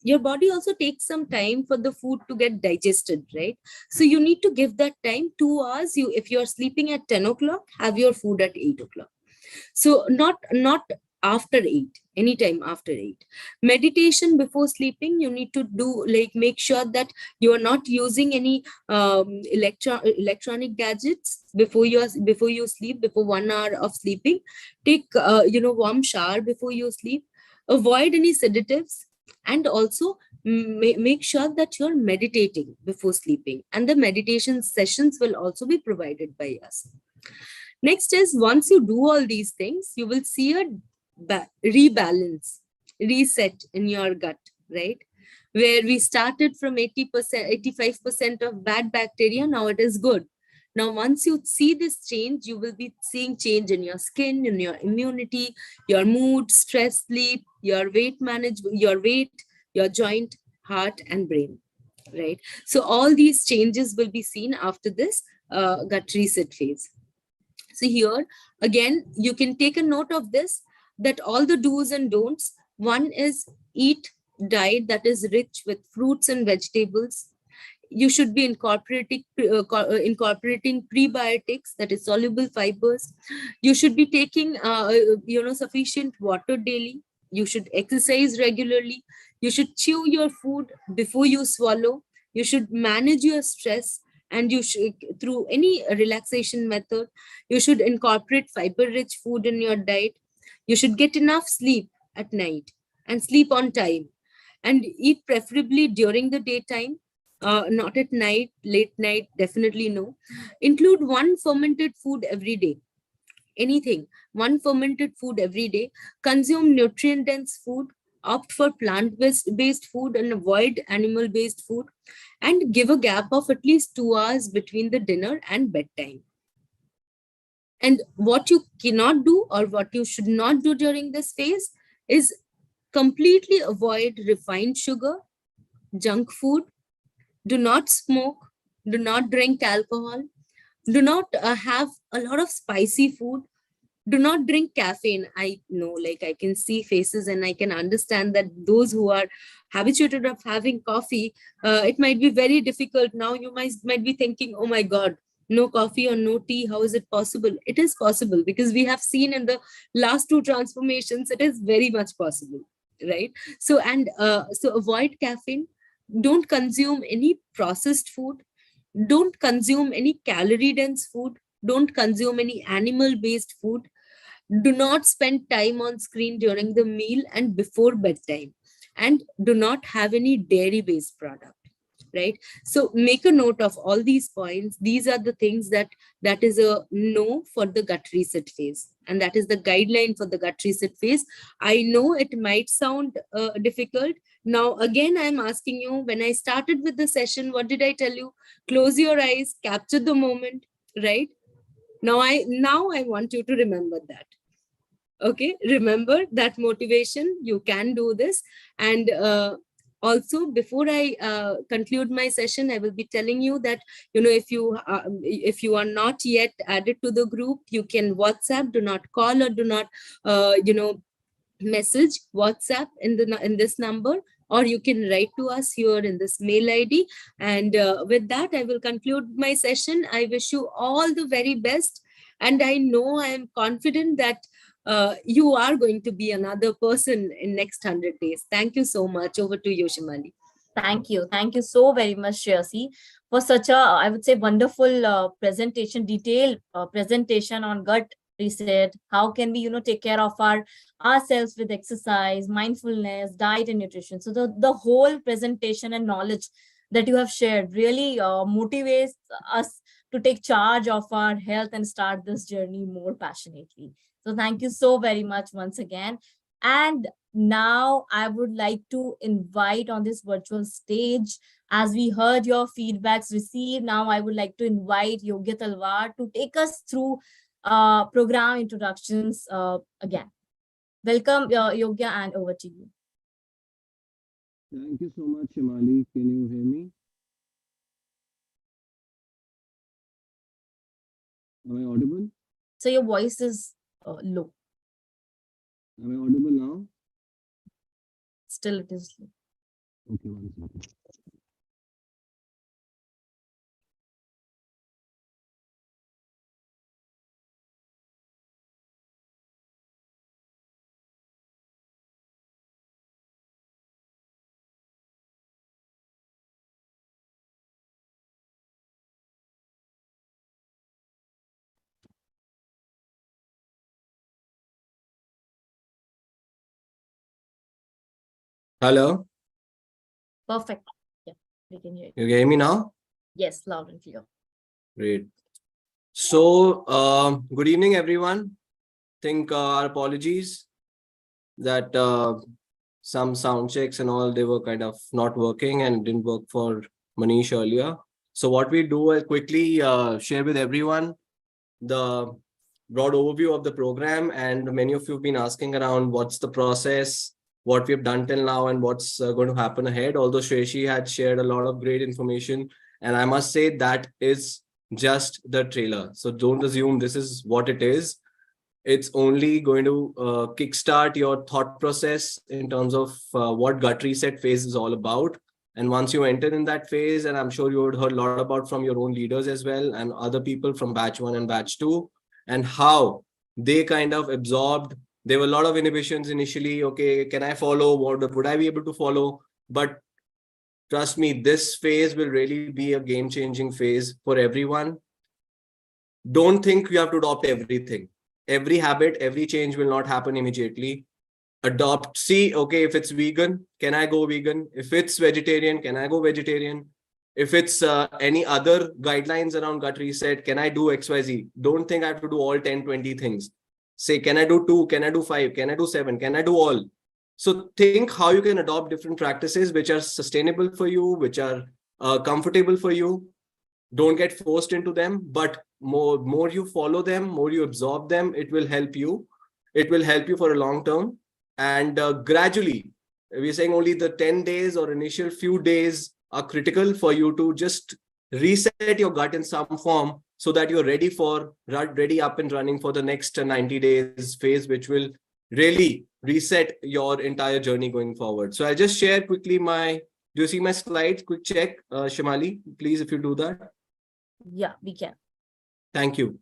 your body also takes some time for the food to get digested, right? So you need to give that time, 2 hours. You, if you're sleeping at 10 o'clock, have your food at 8 o'clock. So not after 8, anytime after 8. Meditation before sleeping, you need to do, like, make sure that you are not using any electronic gadgets before you sleep, before 1 hour of sleeping. Take warm shower before you sleep. Avoid any sedatives, and also make sure that you're meditating before sleeping, and the meditation sessions will also be provided by us. Next is, once you do all these things, you will see a rebalance, reset in your gut, right? Where we started from 80%, 85% of bad bacteria, now it is good. Now, once you see this change, you will be seeing change in your skin, in your immunity, your mood, stress, sleep, your weight management, your joint, heart, and brain, right? So all these changes will be seen after this gut reset phase. So here, again, you can take a note of this, that all the do's and don'ts. One is, eat diet that is rich with fruits and vegetables. You should be incorporating prebiotics, that is soluble fibers. You should be taking sufficient water daily. You should exercise regularly. You should chew your food before you swallow. You should manage your stress, and you should, through any relaxation method, you should incorporate fiber rich food in your diet. You should get enough sleep at night and sleep on time, and eat preferably during the daytime, not at night, late night, definitely no. Include one fermented food every day. Anything, one fermented food every day. Consume nutrient dense food. Opt for plant-based food and avoid animal-based food. And give a gap of at least 2 hours between the dinner and bedtime. And what you cannot do, or what you should not do during this phase, is completely avoid refined sugar, junk food. Do not smoke. Do not drink alcohol. Do not have a lot of spicy food. Do not drink caffeine. I know, like, I can see faces and I can understand that those who are habituated of having coffee, it might be very difficult. Now you might be thinking, oh my God, no coffee or no tea, how is it possible? It is possible, because we have seen in the last 2 transformations, it is very much possible, right? So, and so avoid caffeine. Don't consume any processed food. Don't consume any calorie dense food. Don't consume any animal based food. Do not spend time on screen during the meal and before bedtime. And do not have any dairy-based product, right? So make a note of all these points. These are the things that is a no for the gut reset phase, and that is the guideline for the gut reset phase. I know it might sound difficult. Now again, I'm asking you, when I started with the session, what did I tell you? Close your eyes, capture the moment, right? Now I want you to remember that. Okay, remember that motivation. You can do this. And also, before I conclude my session, I will be telling you that, if you are not yet added to the group, you can WhatsApp. Do not call or do not message WhatsApp in this number, or you can write to us here in this mail ID. And with that, I will conclude my session. I wish you all the very best, and I know I am confident that you are going to be another person in next 100 days. Thank you so much. Over to you, Shimali. Thank you. Thank you so very much, Shreyasi, for such a, I would say, wonderful presentation, detailed presentation on gut reset. How can we, take care of ourselves with exercise, mindfulness, diet, and nutrition. So the whole presentation and knowledge that you have shared really motivates us to take charge of our health and start this journey more passionately. So thank you so very much once again. And now I would like to invite on this virtual stage, as we heard your feedbacks received, now I would like to invite Yogya Talwar to take us through program introductions again. Welcome, Yogya, and over to you. Thank you so much, Shimali. Can you hear me? Am I audible? So your voice is low. Am I audible now? Still it is low. Okay, one second. Hello, Perfect. Yeah, we can hear you. you hear me now? Yes, loud and clear. Great. So, good evening, everyone. Think our apologies that some sound checks and all, they were kind of not working and didn't work for Manish earlier. So what we do is quickly share with everyone the broad overview of the program, and many of you have been asking around what's the process, what we've done till now, and what's going to happen ahead. Although Shreshi had shared a lot of great information, and I must say that is just the trailer. So don't assume this is what it is. It's only going to kickstart your thought process in terms of what gut reset phase is all about. And once you enter in that phase, and I'm sure you would heard a lot about from your own leaders as well and other people from batch 1 and batch 2, and how they kind of absorbed. There were a lot of inhibitions initially. Okay, can I follow? What would I be able to follow? But trust me, this phase will really be a game-changing phase for everyone. Don't think you have to adopt everything. Every habit, every change will not happen immediately. Adopt, see, okay, if it's vegan, can I go vegan? If it's vegetarian, can I go vegetarian? If it's any other guidelines around gut reset, can I do XYZ? Don't think I have to do all 10, 20 things. Say, can I do 2? Can I do 5? Can I do 7? Can I do all? So think how you can adopt different practices which are sustainable for you, which are comfortable for you. Don't get forced into them, but more you follow them, more you absorb them, it will help you. It will help you for a long term. And gradually, we're saying only the 10 days or initial few days are critical for you to just reset your gut in some form so that you're ready up and running for the next 90 days phase, which will really reset your entire journey going forward. So I'll just share quickly do you see my slides? Quick check, Shimali, please, if you do that. Yeah, we can. Thank you.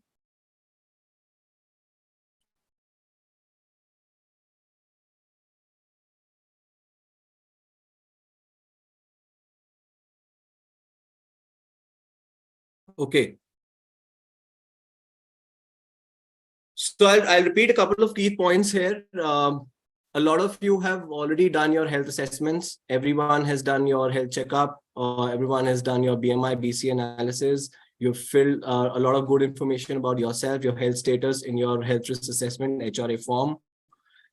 Okay. So I'll repeat a couple of key points here. A lot of you have already done your health assessments. Everyone has done your health checkup. Everyone has done your BMI, BC analysis. You've filled a lot of good information about yourself, your health status in your health risk assessment HRA form.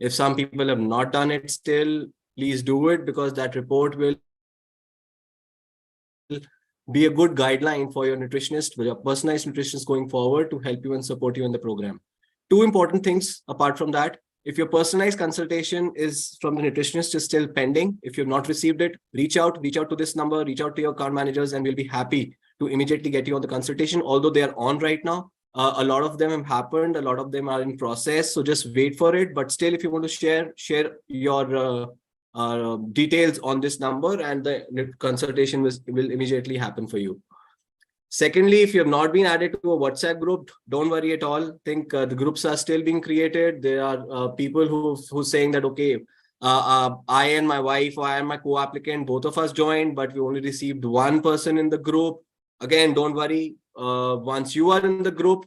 If some people have not done it still, please do it, because that report will be a good guideline for your nutritionist, your personalized nutritionist going forward to help you and support you in the program. Two important things apart from that. If your personalized consultation is from the nutritionist is still pending, if you've not received it, reach out to this number, reach out to your account managers, and we'll be happy to immediately get you on the consultation. Although they are on right now, a lot of them have happened, a lot of them are in process. So just wait for it. But still, if you want to share your details on this number, and the consultation will immediately happen for you. Secondly, if you have not been added to a WhatsApp group, don't worry at all. I think the groups are still being created. There are people who saying that, okay, I and my wife, or I and my co-applicant, both of us joined, but we only received one person in the group. Again, don't worry. Once you are in the group,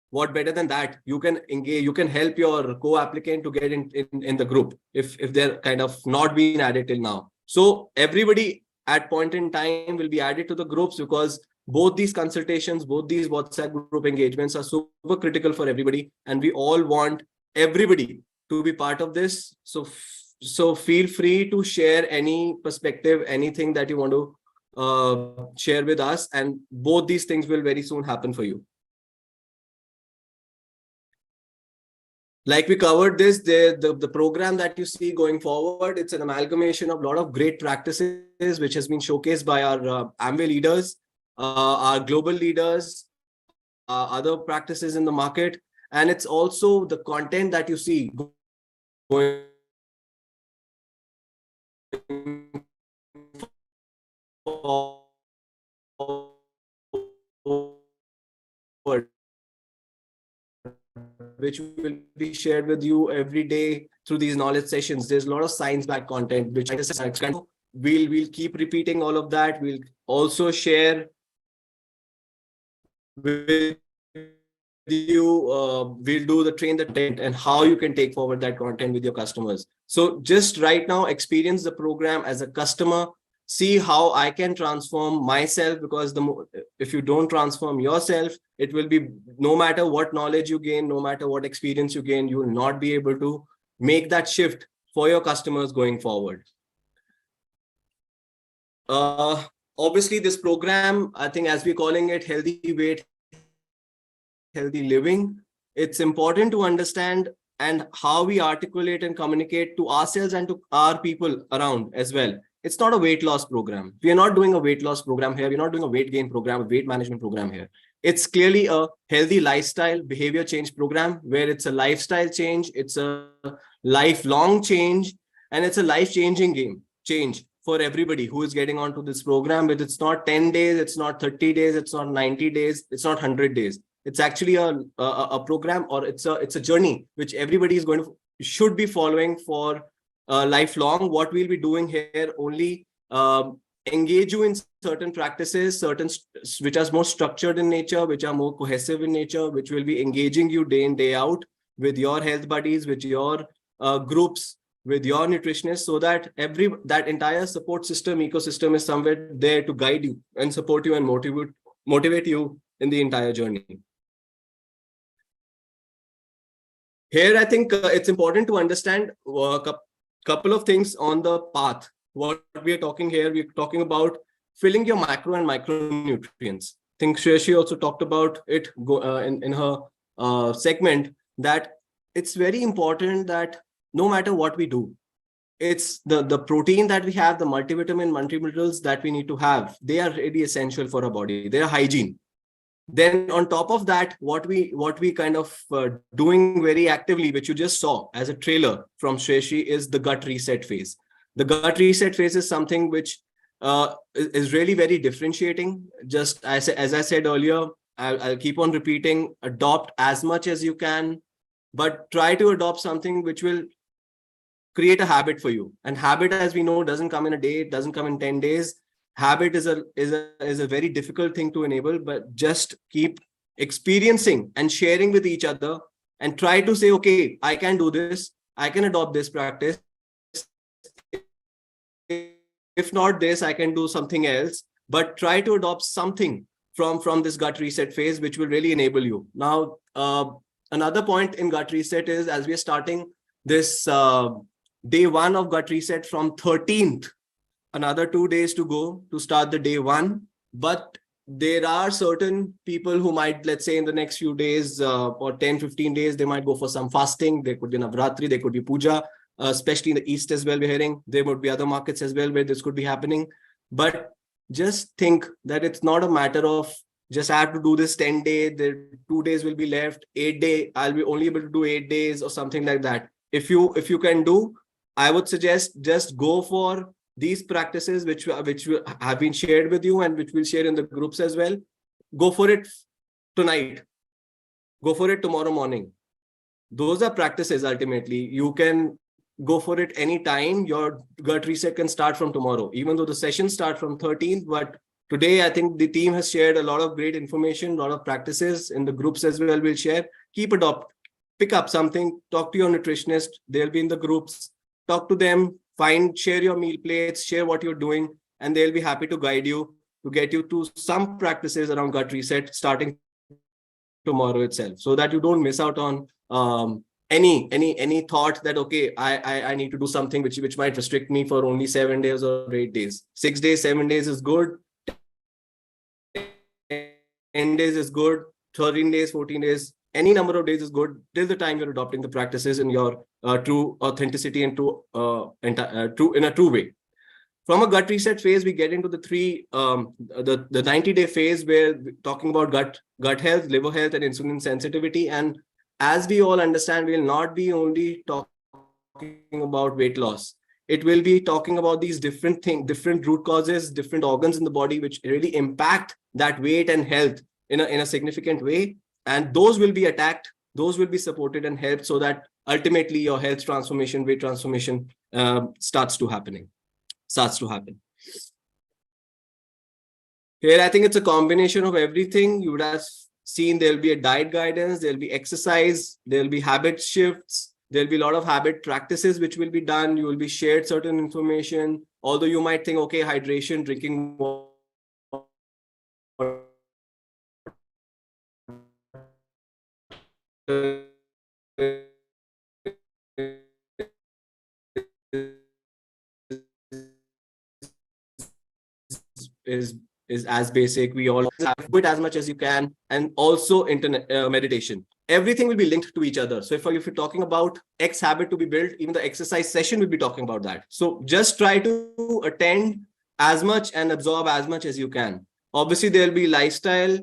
what better than that? You can engage, you can help your co-applicant to get in the group if they're kind of not being added till now. So everybody at point in time will be added to the groups, because both these consultations, both these WhatsApp group engagements are super critical for everybody, and we all want everybody to be part of this. So feel free to share any perspective, anything that you want to share with us, and both these things will very soon happen for you. Like we covered this, the program that you see going forward, it's an amalgamation of a lot of great practices which has been showcased by our Amway leaders, our global leaders, other practices in the market. And it's also the content that you see going forward, which will be shared with you every day through these knowledge sessions. There's a lot of science-backed content, which we'll keep repeating all of that. We'll also share with you, we'll do the train the tent and how you can take forward that content with your customers. So just right now, experience the program as a customer, see how I can transform myself, because if you don't transform yourself, it will be, no matter what knowledge you gain, no matter what experience you gain, you will not be able to make that shift for your customers going forward. Obviously, this program, I think, as we're calling it healthy weight, healthy living, it's important to understand and how we articulate and communicate to ourselves and to our people around as well. It's not a weight loss program. We are not doing a weight loss program here. We're not doing a weight gain program, a weight management program here. It's clearly a healthy lifestyle behavior change program, where it's a lifestyle change, it's a lifelong change, and it's a life-changing change for everybody who is getting onto this program. But it's not 10 days, it's not 30 days, it's not 90 days, it's not 100 days. It's actually a program, or it's a journey which everybody is should be following for lifelong. What we'll be doing here only engage you in certain practices, which are more structured in nature, which are more cohesive in nature, which will be engaging you day in, day out with your health buddies, with your groups, with your nutritionists, so that that entire support system, ecosystem is somewhere there to guide you and support you and motivate you in the entire journey. Here, I think it's important to understand a couple of things on the path. What we are talking here, we're talking about filling your macro and micronutrients. I think Shreyashi also talked about it in her segment, that it's very important that no matter what we do, it's the protein that we have, the multivitamin, multiminerals that we need to have. They are really essential for our body. They are hygiene. Then on top of that, what we kind of doing very actively, which you just saw as a trailer from Shreyashi, is the gut reset phase. The gut reset phase is something which is really very differentiating. Just as I said earlier, I'll keep on repeating, adopt as much as you can, but try to adopt something which will create a habit for you. And habit, as we know, doesn't come in a day, it doesn't come in 10 days. Habit is a very difficult thing to enable, but just keep experiencing and sharing with each other and try to say, okay, I can do this. I can adopt this practice. If not this, I can do something else, but try to adopt something from this gut reset phase, which will really enable you. Now, another point in gut reset is, as we are starting this day one of gut reset from 13th, another 2 days to go to start the day one. But there are certain people who might, let's say in the next few days or 10-15 days, they might go for some fasting. There could be Navratri, there could be puja, especially in the East as well. We're hearing there would be other markets as well where this could be happening. But just think that it's not a matter of just I have to do this 10 days, there 2 days will be left, 8 days, I'll be only able to do 8 days or something like that. If you can do, I would suggest just go for these practices which have been shared with you and which we'll share in the groups as well. Go for it tonight. Go for it tomorrow morning. Those are practices. Ultimately, you can go for it anytime. Your gut reset can start from tomorrow, even though the sessions start from 13th. But today, I think the team has shared a lot of great information, a lot of practices in the groups as well. We'll share. Pick up something, talk to your nutritionist. They'll be in the groups. Talk to them. Share your meal plates, share what you're doing, and they'll be happy to guide you to get you to some practices around gut reset starting tomorrow itself, so that you don't miss out on any thought that, okay, I need to do something which might restrict me for only 7 days or 8 days. 6 days, 7 days is good. 10 days is good. 13 days, 14 days, any number of days is good till the time you're adopting the practices in your true authenticity and in a true way. From a gut reset phase, we get into the 90-day phase where we're talking about gut health, liver health, and insulin sensitivity. And as we all understand, we'll not be only talking about weight loss. It will be talking about these different things, different root causes, different organs in the body, which really impact that weight and health in a significant way. And those will be attacked, those will be supported and helped, so that ultimately your health transformation, weight transformation starts to happen. Here, I think it's a combination of everything. You would have seen there'll be a diet guidance, there'll be exercise, there'll be habit shifts, there'll be a lot of habit practices which will be done. You will be shared certain information. Although you might think, okay, hydration, drinking water, is as basic. We all have it as much as you can, and also internet meditation. Everything will be linked to each other. So if you're talking about X habit to be built, even the exercise session will be talking about that. So just try to attend as much and absorb as much as you can. Obviously, there'll be lifestyle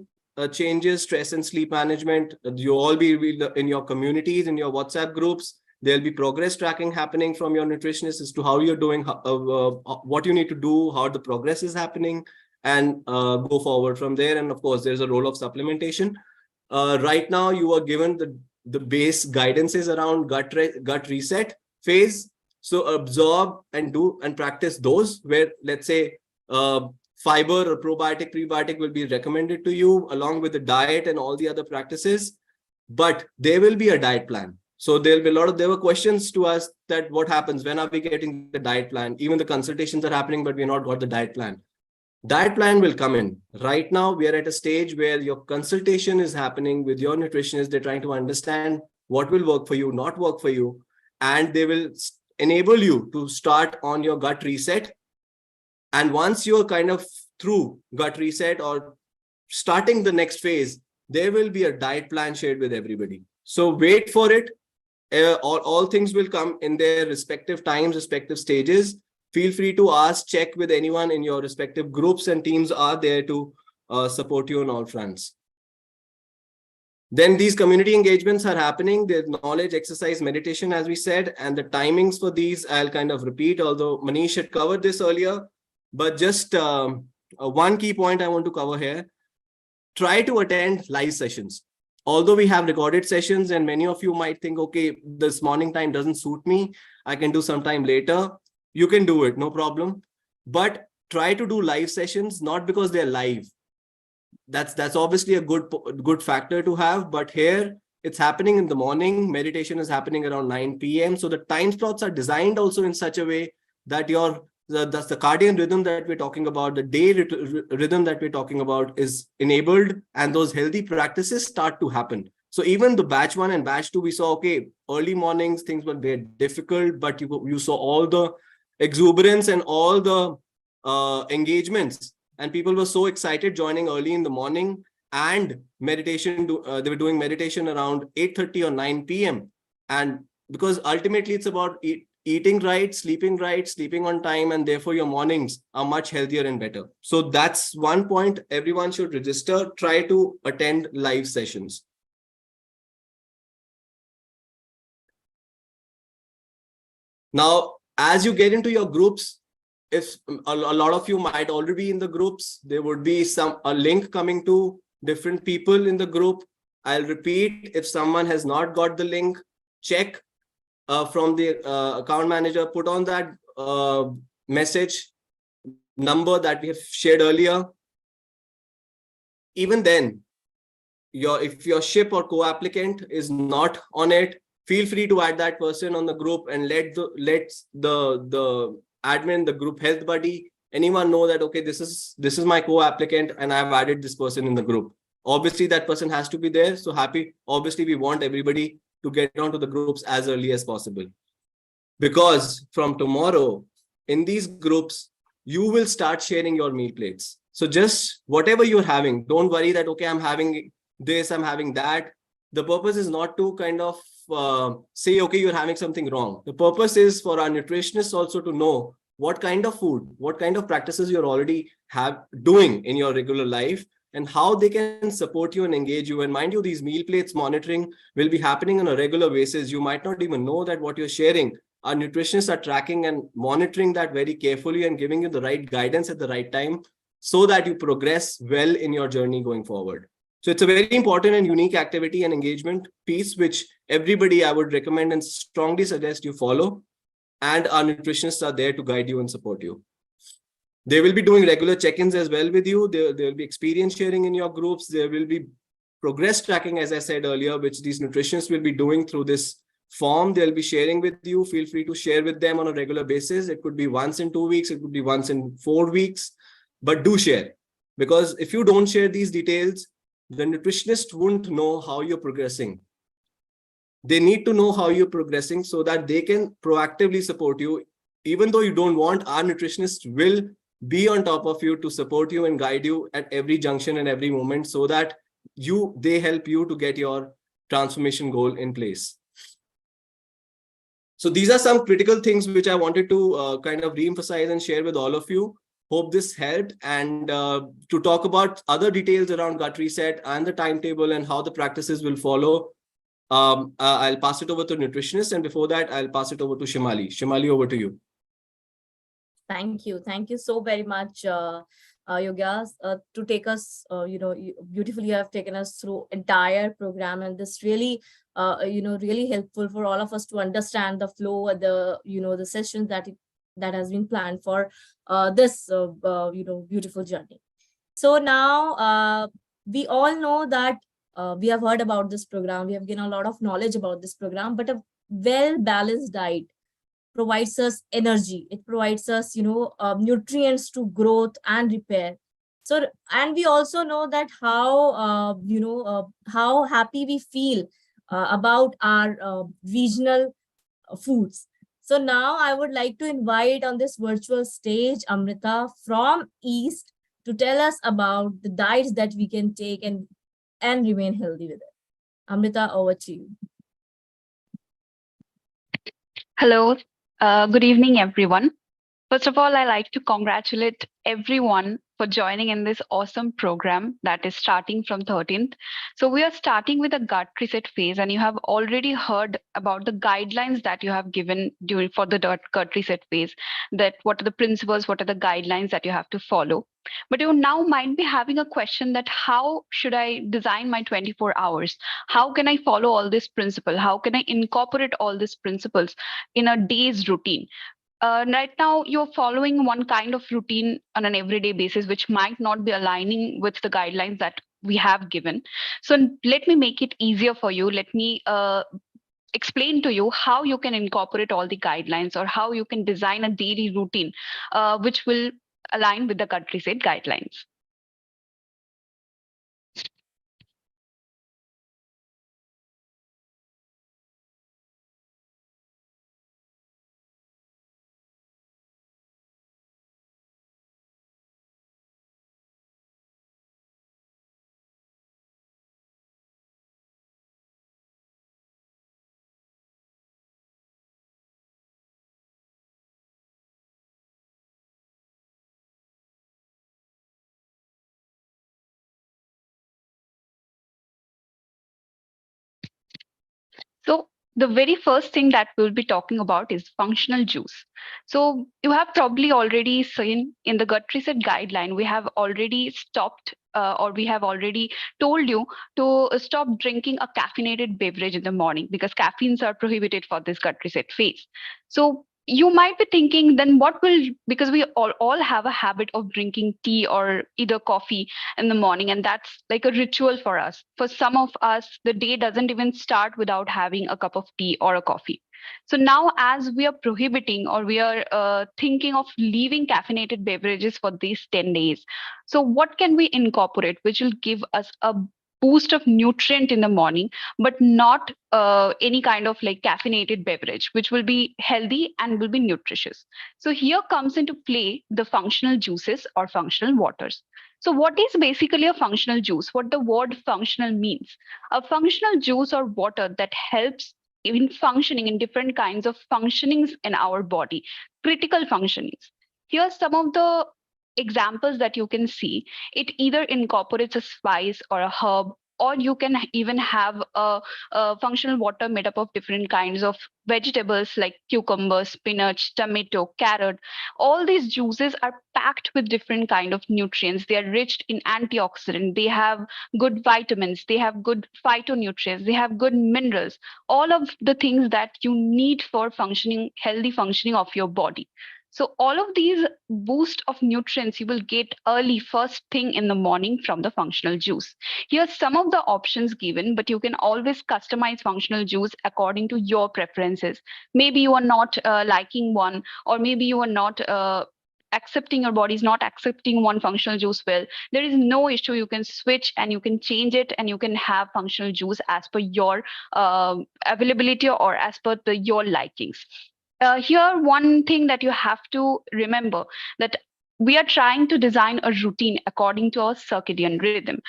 changes, stress and sleep management. You'll all be in your communities, in your WhatsApp groups. There'll be progress tracking happening from your nutritionist as to how you're doing, what you need to do, how the progress is happening, and go forward from there. And of course, there's a role of supplementation. Right now, you are given the base guidances around gut reset phase. So absorb and do and practice those, where, let's say, fiber or probiotic, prebiotic will be recommended to you along with the diet and all the other practices. But there will be a diet plan. So there'll be there were questions to us that what happens, when are we getting the diet plan? Even the consultations are happening, but we're not got the diet plan. Diet plan will come in. Right now, we are at a stage where your consultation is happening with your nutritionist. They're trying to understand what will work for you, not work for you. And they will enable you to start on your gut reset. And once you're kind of through gut reset or starting the next phase, there will be a diet plan shared with everybody. So wait for it. All things will come in their respective times, respective stages. Feel free to ask, check with anyone in your respective groups, and teams are there to support you on all fronts. Then these community engagements are happening. There's knowledge, exercise, meditation, as we said, and the timings for these I'll kind of repeat, although Manish had covered this earlier. But just one key point I want to cover here. Try to attend live sessions. Although we have recorded sessions, and many of you might think, okay, this morning time doesn't suit me, I can do sometime later. You can do it, no problem. But try to do live sessions, not because they're live. That's obviously a good factor to have. But here, it's happening in the morning. Meditation is happening around 9 p.m. So the time slots are designed also in such a way that that's the cardiac rhythm that we're talking about, the day rhythm that we're talking about is enabled, and those healthy practices start to happen. So even the batch 1 and batch 2, we saw, okay, early mornings, things were very difficult, but you saw all the exuberance and all the engagements, and people were so excited joining early in the morning, and meditation, they were doing meditation around 8:30 or 9 p.m. And because ultimately it's about eating right, sleeping on time, and therefore your mornings are much healthier and better. So that's one point everyone should register. Try to attend live sessions. Now, as you get into your groups, if a lot of you might already be in the groups, there would be a link coming to different people in the group. I'll repeat, if someone has not got the link, check from the account manager, put on that message number that we have shared earlier. Even then, if your ship or co-applicant is not on it, feel free to add that person on the group and let the admin, the group health buddy, anyone know that, okay, this is my co-applicant and I've added this person in the group. Obviously, that person has to be there. So happy. Obviously, we want everybody to get onto the groups as early as possible. Because from tomorrow, in these groups, you will start sharing your meal plates. So just whatever you're having, don't worry that, okay, I'm having this, I'm having that. The purpose is not to kind of say, okay, you're having something wrong. The purpose is for our nutritionists also to know what kind of food, what kind of practices you're already doing in your regular life, and how they can support you and engage you. And mind you, these meal plates monitoring will be happening on a regular basis. You might not even know that what you're sharing. Our nutritionists are tracking and monitoring that very carefully and giving you the right guidance at the right time so that you progress well in your journey going forward. So it's a very important and unique activity and engagement piece, which everybody I would recommend and strongly suggest you follow. And our nutritionists are there to guide you and support you. They will be doing regular check-ins as well with you. There will be experience sharing in your groups. There will be progress tracking, as I said earlier, which these nutritionists will be doing through this form. They'll be sharing with you. Feel free to share with them on a regular basis. It could be once in 2 weeks. It could be once in 4 weeks. But do share. Because if you don't share these details, the nutritionist won't know how you're progressing. They need to know how you're progressing so that they can proactively support you. Even though you don't want, our nutritionist will be on top of you to support you and guide you at every junction and every moment so that they help you to get your transformation goal in place. So these are some critical things which I wanted to kind of re-emphasize and share with all of you. Hope this helped. And to talk about other details around gut reset and the timetable and how the practices will follow, I'll pass it over to nutritionist. And before that, I'll pass it over to Shimali. Shimali, over to you. Thank you. Thank you so very much, Yogyas, to take us, beautifully you have taken us through entire program, and this really, really helpful for all of us to understand the flow and the sessions that has been planned for this, beautiful journey. So now we all know that we have heard about this program. We have gained a lot of knowledge about this program, but a well-balanced diet provides us energy. It provides us, nutrients to growth and repair. So, and we also know that how happy we feel about our regional foods. So now I would like to invite on this virtual stage Amrita from East to tell us about the diets that we can take and remain healthy with it. Amrita, over to you. Hello, good evening, everyone. First of all, I'd like to congratulate everyone for joining in this awesome program that is starting from 13th. So we are starting with a gut reset phase, and you have already heard about the guidelines that you have given for the gut reset phase, that what are the principles, what are the guidelines that you have to follow. But you now might be having a question that how should I design my 24 hours? How can I follow all this principle? How can I incorporate all these principles in a day's routine? Right now, you're following one kind of routine on an everyday basis, which might not be aligning with the guidelines that we have given. So let me make it easier for you. Let me explain to you how you can incorporate all the guidelines or how you can design a daily routine which will align with the country set guidelines. So the very first thing that we'll be talking about is functional juice. So you have probably already seen in the gut reset guideline, we have already stopped or we have already told you to stop drinking a caffeinated beverage in the morning because caffeines are prohibited for this gut reset phase. So you might be thinking, then what will, because we all have a habit of drinking tea or either coffee in the morning, and that's like a ritual for us. For some of us, the day doesn't even start without having a cup of tea or a coffee. So now, as we are prohibiting or we are thinking of leaving caffeinated beverages for these 10 days, so what can we incorporate which will give us a boost of nutrient in the morning, but not any kind of like caffeinated beverage, which will be healthy and will be nutritious. So here comes into play the functional juices or functional waters. So what is basically a functional juice? What the word functional means? A functional juice or water that helps in functioning in different kinds of functionings in our body, critical functionings. Here some of the examples that you can see. It either incorporates a spice or a herb, or you can even have a functional water made up of different kinds of vegetables like cucumber, spinach, tomato, carrot. All these juices are packed with different kind of nutrients. They are rich in antioxidant, they have good vitamins, they have good phytonutrients, they have good minerals, all of the things that you need for functioning, healthy functioning of your body. So all of these boost of nutrients you will get early first thing in the morning from the functional juice. Here's some of the options given, but you can always customize functional juice according to your preferences. Maybe you are not liking one, or maybe you are not accepting, your body is not accepting one functional juice well. There is no issue. You can switch and you can change it, and you can have functional juice as per your availability or as per your likings. Here, one thing that you have to remember, that we are trying to design a routine according to our circadian rhythm.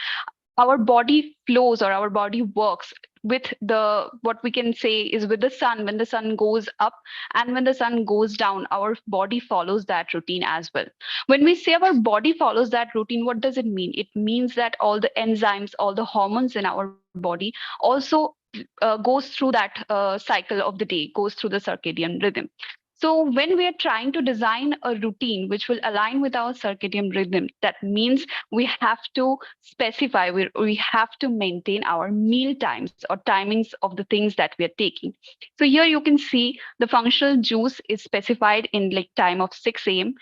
Our body flows or our body works with the, what we can say is with the sun. When the sun goes up and when the sun goes down, our body follows that routine as well. When we say our body follows that routine, what does it mean? It means that all the enzymes, all the hormones in our body also goes through that cycle of the day, goes through the circadian rhythm. So when we are trying to design a routine which will align with our circadian rhythm, that means we have to specify, we have to maintain our meal times or timings of the things that we are taking. So here you can see the functional juice is specified in like time of 6 a.m.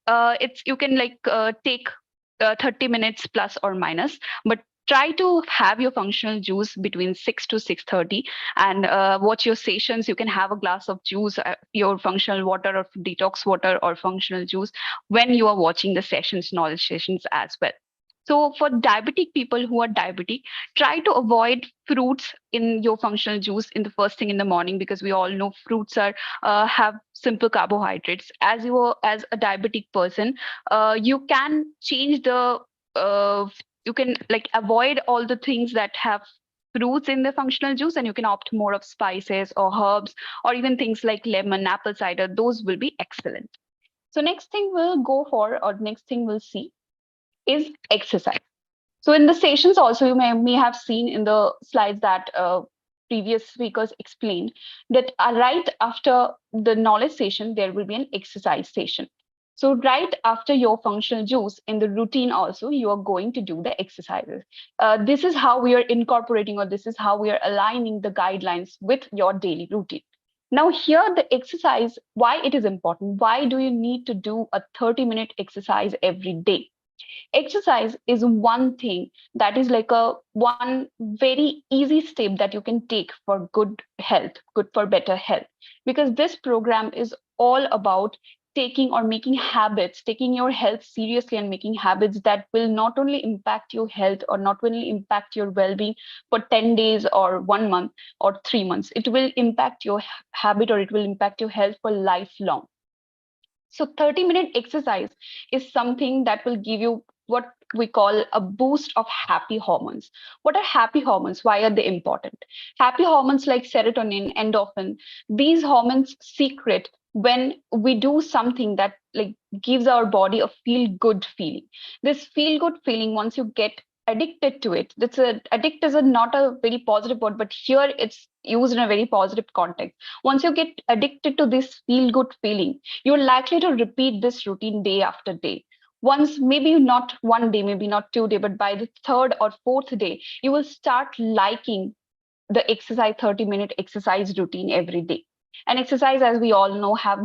It's, you can like take 30 minutes plus or minus, but try to have your functional juice between 6 to 6:30 and watch your sessions. You can have a glass of juice, your functional water or detox water or functional juice when you are watching the sessions, knowledge sessions as well. So for diabetic people who are diabetic, try to avoid fruits in your functional juice in the first thing in the morning, because we all know fruits are have simple carbohydrates. As you are, as a diabetic person, you can change the you can like avoid all the things that have fruits in the functional juice, and you can opt more of spices or herbs or even things like lemon, apple cider. Those will be excellent. So next thing we'll go for, or next thing we'll see, is exercise. So in the sessions also, you may have seen in the slides that previous speakers explained that right after the knowledge session, there will be an exercise session. So right after your functional juice, in the routine also, you are going to do the exercises. This is how we are incorporating, or this is how we are aligning the guidelines with your daily routine. Now here, the exercise, why it is important, why do you need to do a 30-minute exercise every day? Exercise is one thing that is like a one very easy step that you can take for good health, good for better health, because this program is all about taking or making habits, taking your health seriously and making habits that will not only impact your health or not only impact your well-being for 10 days or 1 month or 3 months. It will impact your habit or it will impact your health for lifelong. So 30-minute exercise is something that will give you what we call a boost of happy hormones. What are happy hormones? Why are they important? Happy hormones like serotonin, endorphin, these hormones secret when we do something that like gives our body a feel good feeling. This feel good feeling, once you get addicted to it, addict is not a very positive word, but here it's used in a very positive context. Once you get addicted to this feel good feeling, you're likely to repeat this routine day after day. Once, maybe not one day, maybe not 2 days, but by the third or fourth day, you will start liking the exercise 30-minute exercise routine every day. And exercise, as we all know, have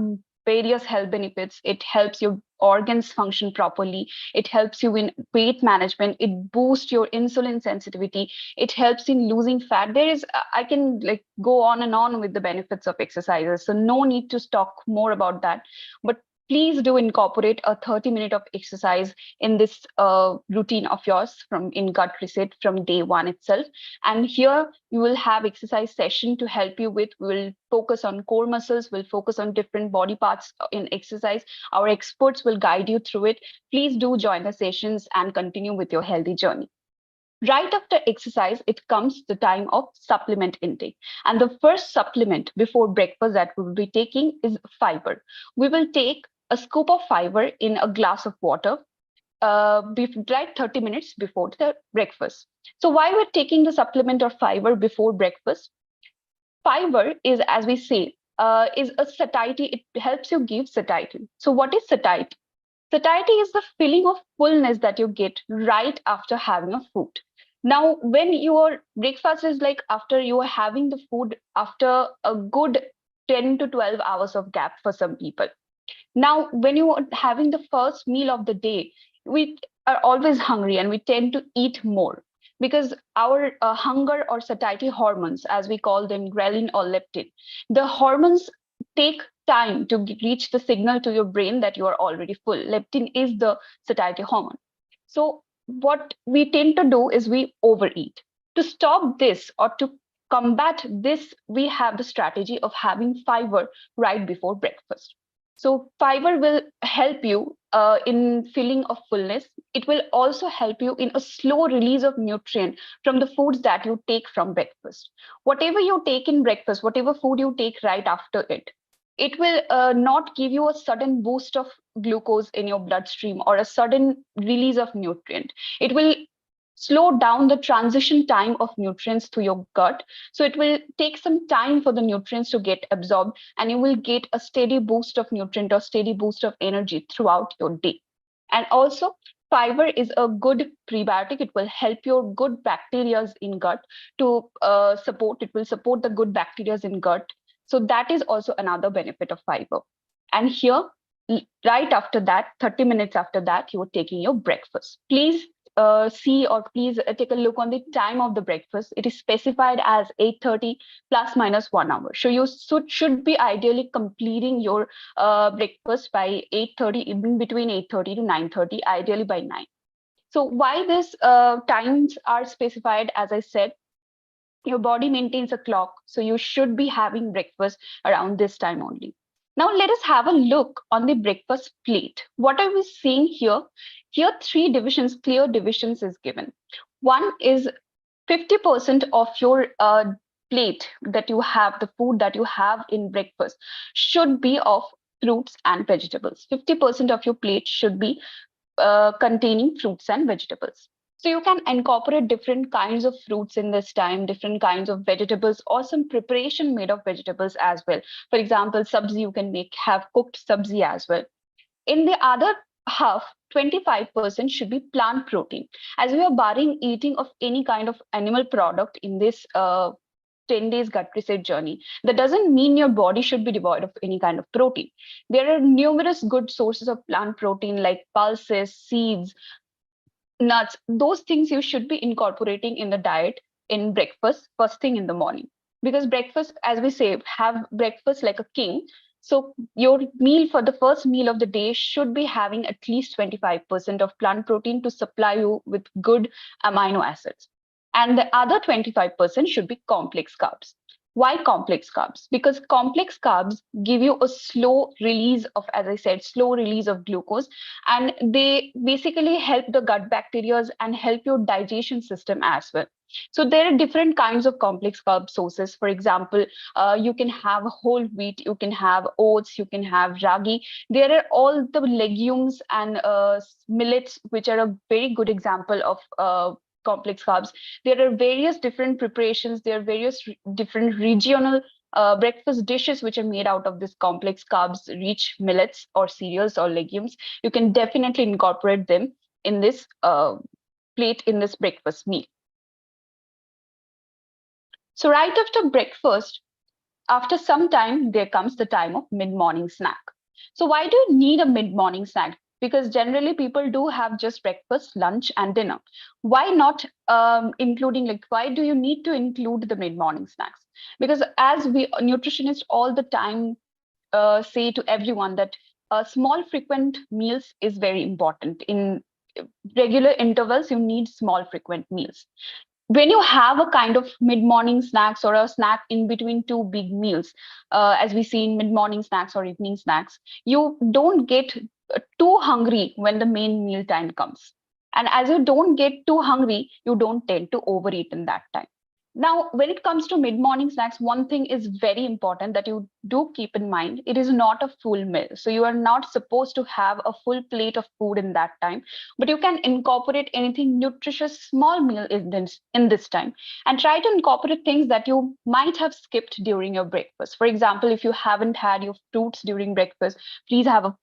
various health benefits. It helps your organs function properly. It helps you in weight management. It boosts your insulin sensitivity. It helps in losing fat. There is, I can like go on and on with the benefits of exercises. So no need to talk more about that. But please do incorporate a 30-minute of exercise in this routine of yours from in gut reset from day one itself. And here you will have exercise session to help you with. We'll focus on core muscles, we'll focus on different body parts in exercise. Our experts will guide you through it. Please do join the sessions and continue with your healthy journey. Right after exercise, it comes the time of supplement intake. And the first supplement before breakfast that we will be taking is fiber. We will take a scoop of fiber in a glass of water right 30 minutes before the breakfast. So why we're taking the supplement of fiber before breakfast? Fiber is, as we say, is a satiety. It helps you give satiety. So what is satiety? Satiety is the feeling of fullness that you get right after having a food. Now, when your breakfast is like after you are having the food after a good 10 to 12 hours of gap for some people. Now, when you are having the first meal of the day, we are always hungry and we tend to eat more because our hunger or satiety hormones, as we call them, ghrelin or leptin, the hormones take time to reach the signal to your brain that you are already full. Leptin is the satiety hormone. So what we tend to do is we overeat. To stop this or to combat this, we have the strategy of having fiber right before breakfast. So fiber will help you in feeling of fullness. It will also help you in a slow release of nutrient from the foods that you take from breakfast. Whatever you take in breakfast, whatever food you take right after it will not give you a sudden boost of glucose in your bloodstream or a sudden release of nutrient. It will slow down the transition time of nutrients to your gut. So it will take some time for the nutrients to get absorbed and you will get a steady boost of nutrient or steady boost of energy throughout your day. And also fiber is a good prebiotic. It will help your good bacteria in gut to support. It will support the good bacteria in gut. So that is also another benefit of fiber. And here, right after that, 30 minutes after that, you're taking your breakfast. Please see or please take a look on the time of the breakfast. It is specified as 8:30 plus minus 1 hour. So you should be ideally completing your breakfast by 8:30, even between 8:30 to 9:30, ideally by 9. So why this times are specified, as I said, your body maintains a clock. So you should be having breakfast around this time only. Now let us have a look on the breakfast plate. What are we seeing here? Here, three divisions, clear divisions is given. One is 50% of your plate that you have, the food that you have in breakfast should be of fruits and vegetables. 50% of your plate should be containing fruits and vegetables. So you can incorporate different kinds of fruits in this time, different kinds of vegetables, or some preparation made of vegetables as well. For example, sabzi you can have cooked sabzi as well. In the other half, 25% should be plant protein. As we are barring eating of any kind of animal product in this 10 days gut reset journey, that doesn't mean your body should be devoid of any kind of protein. There are numerous good sources of plant protein like pulses, seeds, nuts, those things you should be incorporating in the diet in breakfast first thing in the morning. Because breakfast, as we say, have breakfast like a king. So your meal for the first meal of the day should be having at least 25% of plant protein to supply you with good amino acids. And the other 25% should be complex carbs. Why complex carbs? Because complex carbs give you a slow release of, as I said, slow release of glucose, and they basically help the gut bacteria and help your digestion system as well. So there are different kinds of complex carb sources. For example, you can have whole wheat, you can have oats, you can have ragi. There are all the legumes and millets, which are a very good example of complex carbs. There are various different preparations. There are various different regional breakfast dishes which are made out of this complex carbs rich millets or cereals or legumes. You can definitely incorporate them in this plate, in this breakfast meal. So right after breakfast, after some time, there comes the time of mid-morning snack. So why do you need a mid-morning snack? Because generally people do have just breakfast, lunch, and dinner. Why not including, like, why do you need to include the mid-morning snacks? Because as we nutritionists all the time say to everyone that small frequent meals is very important. In regular intervals, you need small frequent meals. When you have a kind of mid-morning snacks or a snack in between two big meals, as we see in mid-morning snacks or evening snacks, you don't get too hungry when the main meal time comes. And as you don't get too hungry, you don't tend to overeat in that time. Now, when it comes to mid-morning snacks, one thing is very important that you do keep in mind. It is not a full meal. So you are not supposed to have a full plate of food in that time, but you can incorporate anything nutritious, small meal in this time, and try to incorporate things that you might have skipped during your breakfast. For example, if you haven't had your fruits during breakfast, please have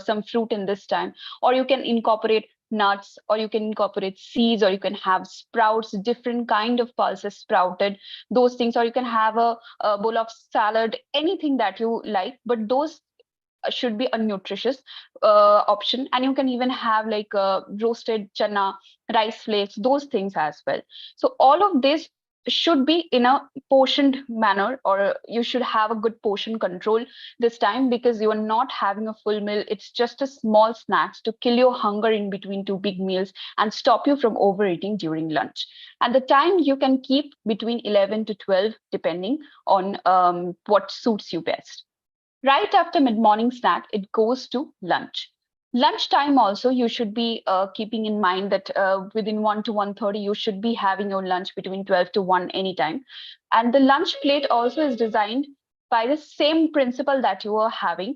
some fruit in this time, or you can incorporate nuts, or you can incorporate seeds, or you can have sprouts, different kind of pulses sprouted, those things, or you can have a bowl of salad, anything that you like, but those should be a nutritious option. And you can even have like roasted chana, rice flakes, those things as well. So all of this should be in a portioned manner, or you should have a good portion control this time, because you are not having a full meal. It's just a small snacks to kill your hunger in between two big meals and stop you from overeating during lunch. And the time you can keep between 11 to 12, depending on what suits you best. Right after mid-morning snack, it goes to lunch. Lunchtime also, you should be keeping in mind that within 1 to 1:30, you should be having your lunch between 12 to 1 anytime. And the lunch plate also is designed by the same principle that you are having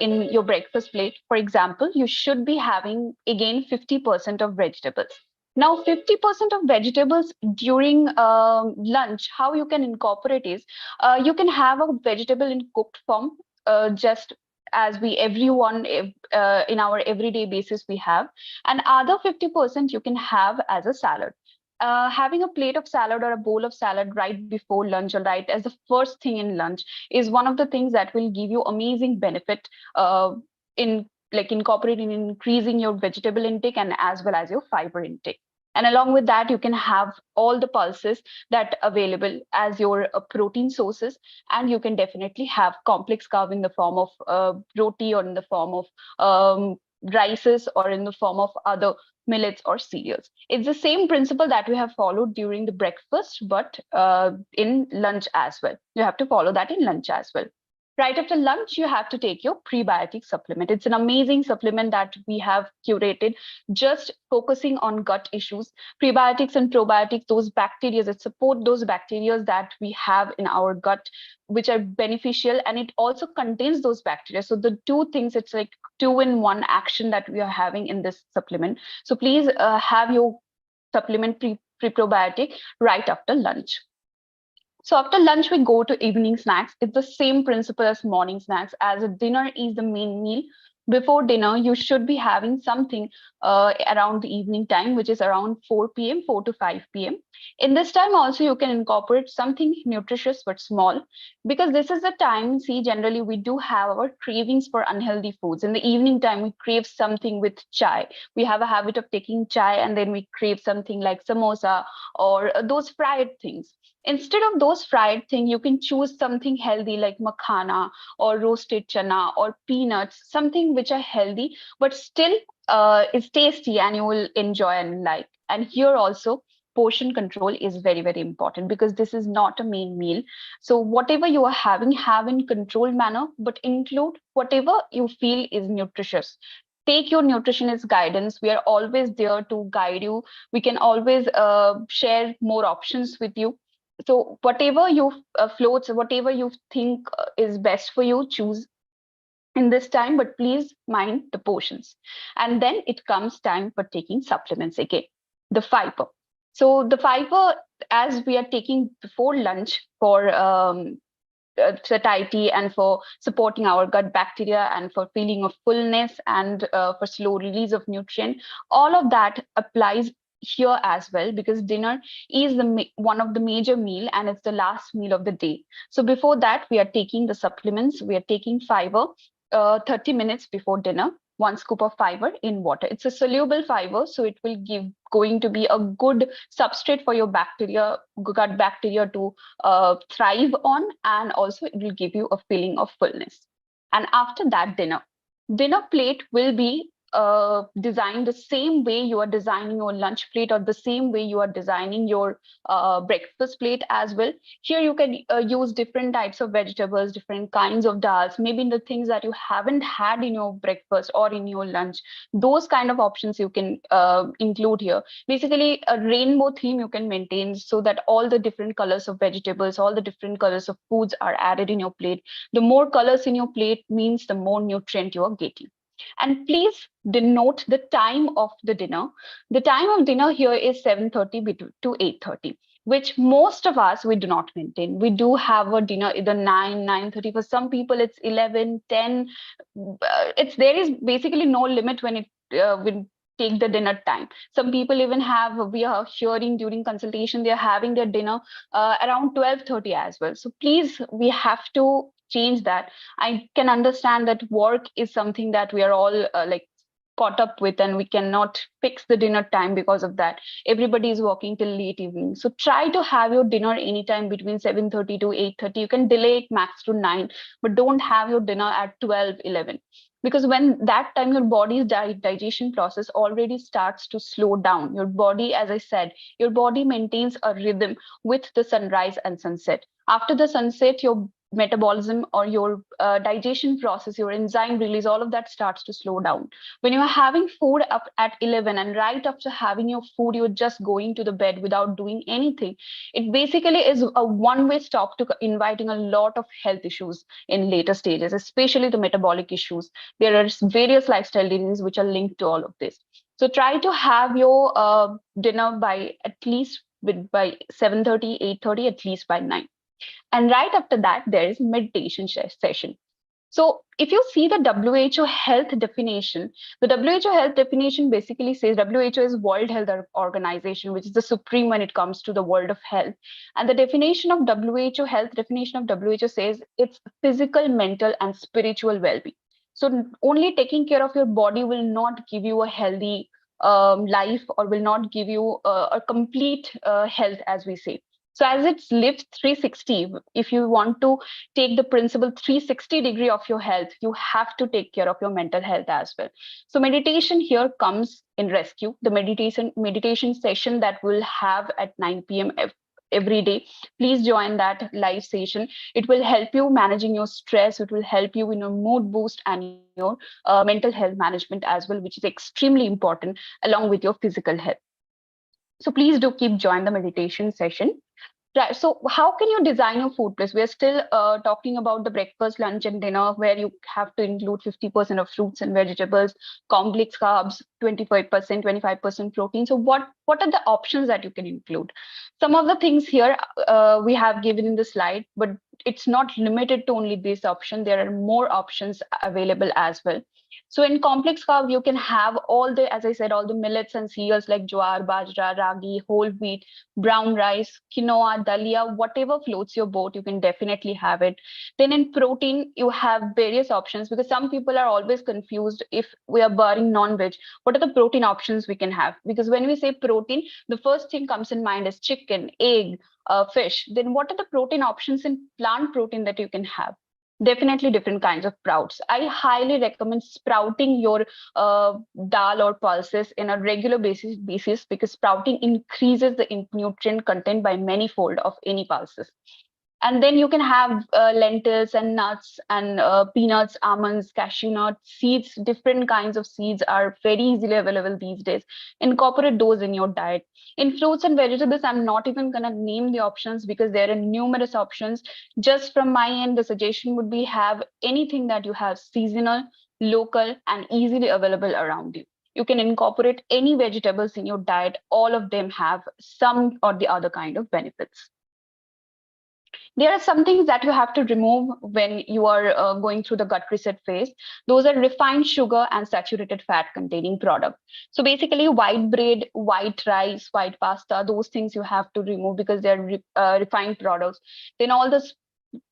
in your breakfast plate. For example, you should be having, again, 50% of vegetables. Now, 50% of vegetables during lunch, how you can incorporate is you can have a vegetable in cooked form, just as we everyone in our everyday basis we have, and other 50% you can have as a salad. Having a plate of salad or a bowl of salad right before lunch, or right as the first thing in lunch, is one of the things that will give you amazing benefit in like incorporating, increasing your vegetable intake and as well as your fiber intake. And along with that, you can have all the pulses that available as your protein sources, and you can definitely have complex carb in the form of roti, or in the form of rices, or in the form of other millets or cereals. It's the same principle that we have followed during the breakfast, but in lunch as well. You have to follow that in lunch as well. Right after lunch, you have to take your prebiotic supplement. It's an amazing supplement that we have curated, just focusing on gut issues. Prebiotics and probiotics, those bacteria that support those bacteria that we have in our gut, which are beneficial, and it also contains those bacteria. So the two things, it's like 2-in-1 action that we are having in this supplement. So please have your supplement pre-probiotic right after lunch. So after lunch, we go to evening snacks. It's the same principle as morning snacks. As a dinner is the main meal, before dinner, you should be having something around the evening time, which is around 4 p.m., 4 to 5 p.m. In this time also, you can incorporate something nutritious but small, because this is the time, see, generally we do have our cravings for unhealthy foods. In the evening time, we crave something with chai. We have a habit of taking chai and then we crave something like samosa or those fried things. Instead of those fried things, you can choose something healthy like makhana or roasted chana or peanuts, something which are healthy but still is tasty and you will enjoy and like. And here also, portion control is very, very important, because this is not a main meal. So whatever you are having, have in controlled manner, but include whatever you feel is nutritious. Take your nutritionist guidance. We are always there to guide you. We can always share more options with you. So whatever you floats, whatever you think is best for you, choose in this time, but please mind the portions. And then it comes time for taking supplements again. The fiber. So the fiber, as we are taking before lunch for satiety and for supporting our gut bacteria and for feeling of fullness and for slow release of nutrient, all of that applies here as well, because dinner is the one of the major meal and it's the last meal of the day. So before that, we are taking the supplements, we are taking fiber 30 minutes before dinner. 1 scoop of fiber in water. It's a soluble fiber, so it will give going to be a good substrate for your bacteria, gut bacteria to thrive on, and also it will give you a feeling of fullness. And after that, dinner plate will be designed the same way you are designing your lunch plate, or the same way you are designing your breakfast plate as well. Here you can use different types of vegetables, different kinds of dals, maybe the things that you haven't had in your breakfast or in your lunch. Those kind of options you can include here. Basically, a rainbow theme you can maintain, so that all the different colors of vegetables, all the different colors of foods are added in your plate. The more colors in your plate means the more nutrient you are getting. And please denote the time of the dinner. The time of dinner here is 7:30 to 8:30, which most of us, we do not maintain. We do have a dinner either 9, 9:30. For some people, it's 11, 10. There is basically no limit when it will take the dinner time. Some people even have, we are hearing during consultation, they're having their dinner around 12:30 as well. So please, we have to change that. I can understand that work is something that we are all like caught up with, and we cannot fix the dinner time because of that. Everybody is working till late evening. So try to have your dinner anytime between 7:30 to 8:30. You can delay it max to 9, but don't have your dinner at 12, 11. Because when that time your body's digestion process already starts to slow down. Your body, as I said, your body maintains a rhythm with the sunrise and sunset. After the sunset, your metabolism or your digestion process, your enzyme release, all of that starts to slow down. When you're having food up at 11 and right after having your food, you're just going to the bed without doing anything, it basically is a one-way stop to inviting a lot of health issues in later stages, especially the metabolic issues. There are various lifestyle diseases which are linked to all of this. So try to have your dinner by at least by 7:30, 8:30, at least by 9. And right after that, there is meditation session. So if you see the WHO health definition, the WHO health definition basically says WHO is World Health Organization, which is the supreme when it comes to the world of health. And the definition of WHO health definition of WHO says it's physical, mental, and spiritual well-being. So only taking care of your body will not give you a healthy life, or will not give you a complete health, as we say. So as it's Liv360, if you want to take the principle 360-degree of your health, you have to take care of your mental health as well. So meditation here comes in rescue. The meditation session that we'll have at 9 p.m. every day, please join that live session. It will help you managing your stress. It will help you in your mood boost and your mental health management as well, which is extremely important along with your physical health. So please do keep join the meditation session. Right. So how can you design your food place? We're still talking about the breakfast, lunch, and dinner, where you have to include 50% of fruits and vegetables, complex carbs, 25%, 25% protein. So what are the options that you can include? Some of the things here we have given in the slide, but it's not limited to only this option. There are more options available as well. So in complex carb, you can have all the, as I said, all the millets and cereals like jowar, bajra, ragi, whole wheat, brown rice, quinoa, dalia, whatever floats your boat, you can definitely have it. Then in protein, you have various options, because some people are always confused if we are barring non-veg, what are the protein options we can have? Because when we say protein, the first thing comes in mind is chicken, egg, fish. Then what are the protein options in plant protein that you can have? Definitely different kinds of sprouts. I highly recommend sprouting your dal or pulses in a regular basis, because sprouting increases the nutrient content by many fold of any pulses. And then you can have lentils and nuts and peanuts, almonds, cashew nuts, seeds. Different kinds of seeds are very easily available these days. Incorporate those in your diet. In fruits and vegetables, I'm not even going to name the options because there are numerous options. Just from my end, the suggestion would be have anything that you have seasonal, local, and easily available around you. You can incorporate any vegetables in your diet. All of them have some or the other kind of benefits. There are some things that you have to remove when you are going through the gut reset phase. Those are refined sugar and saturated fat containing product. So basically white bread, white rice, white pasta, those things you have to remove because they're refined products. Then all the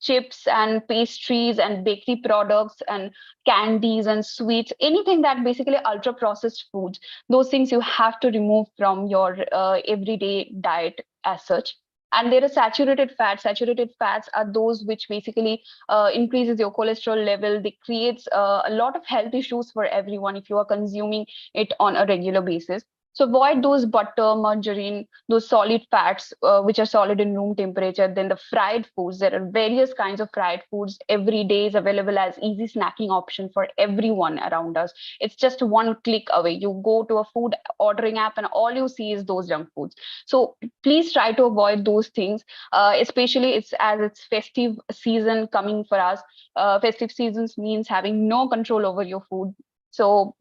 chips and pastries and bakery products and candies and sweets, anything that basically ultra processed foods, those things you have to remove from your everyday diet as such. And there are saturated fats. Saturated fats are those which basically increases your cholesterol level. They creates a lot of health issues for everyone if you are consuming it on a regular basis. So avoid those butter, margarine, those solid fats, which are solid in room temperature. Then the fried foods. There are various kinds of fried foods every day is available as easy snacking option for everyone around us. It's just one click away. You go to a food ordering app and all you see is those junk foods. So please try to avoid those things, especially it's festive season coming for us. Festive seasons means having no control over your food. So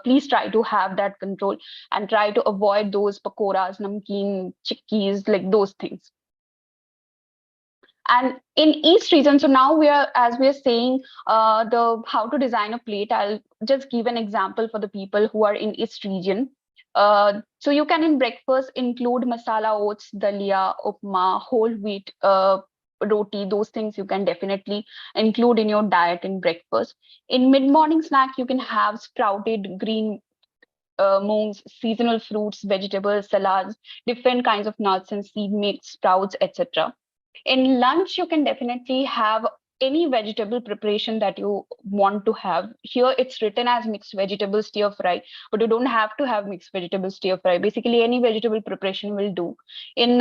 please try to have that control and try to avoid those pakoras, namkeen, chikkis, like those things. And in each region, so now as we are saying the how to design a plate, I'll just give an example for the people who are in each region. So you can in breakfast include masala oats, dalia, upma, whole wheat, roti, those things you can definitely include in your diet in breakfast. In mid-morning snack, you can have sprouted green moons, seasonal fruits, vegetables, salads, different kinds of nuts and seed mix, sprouts, etc. In lunch, you can definitely have any vegetable preparation that you want to have. Here it's written as mixed vegetable stir fry, but you don't have to have mixed vegetable stir fry. Basically, any vegetable preparation will do. In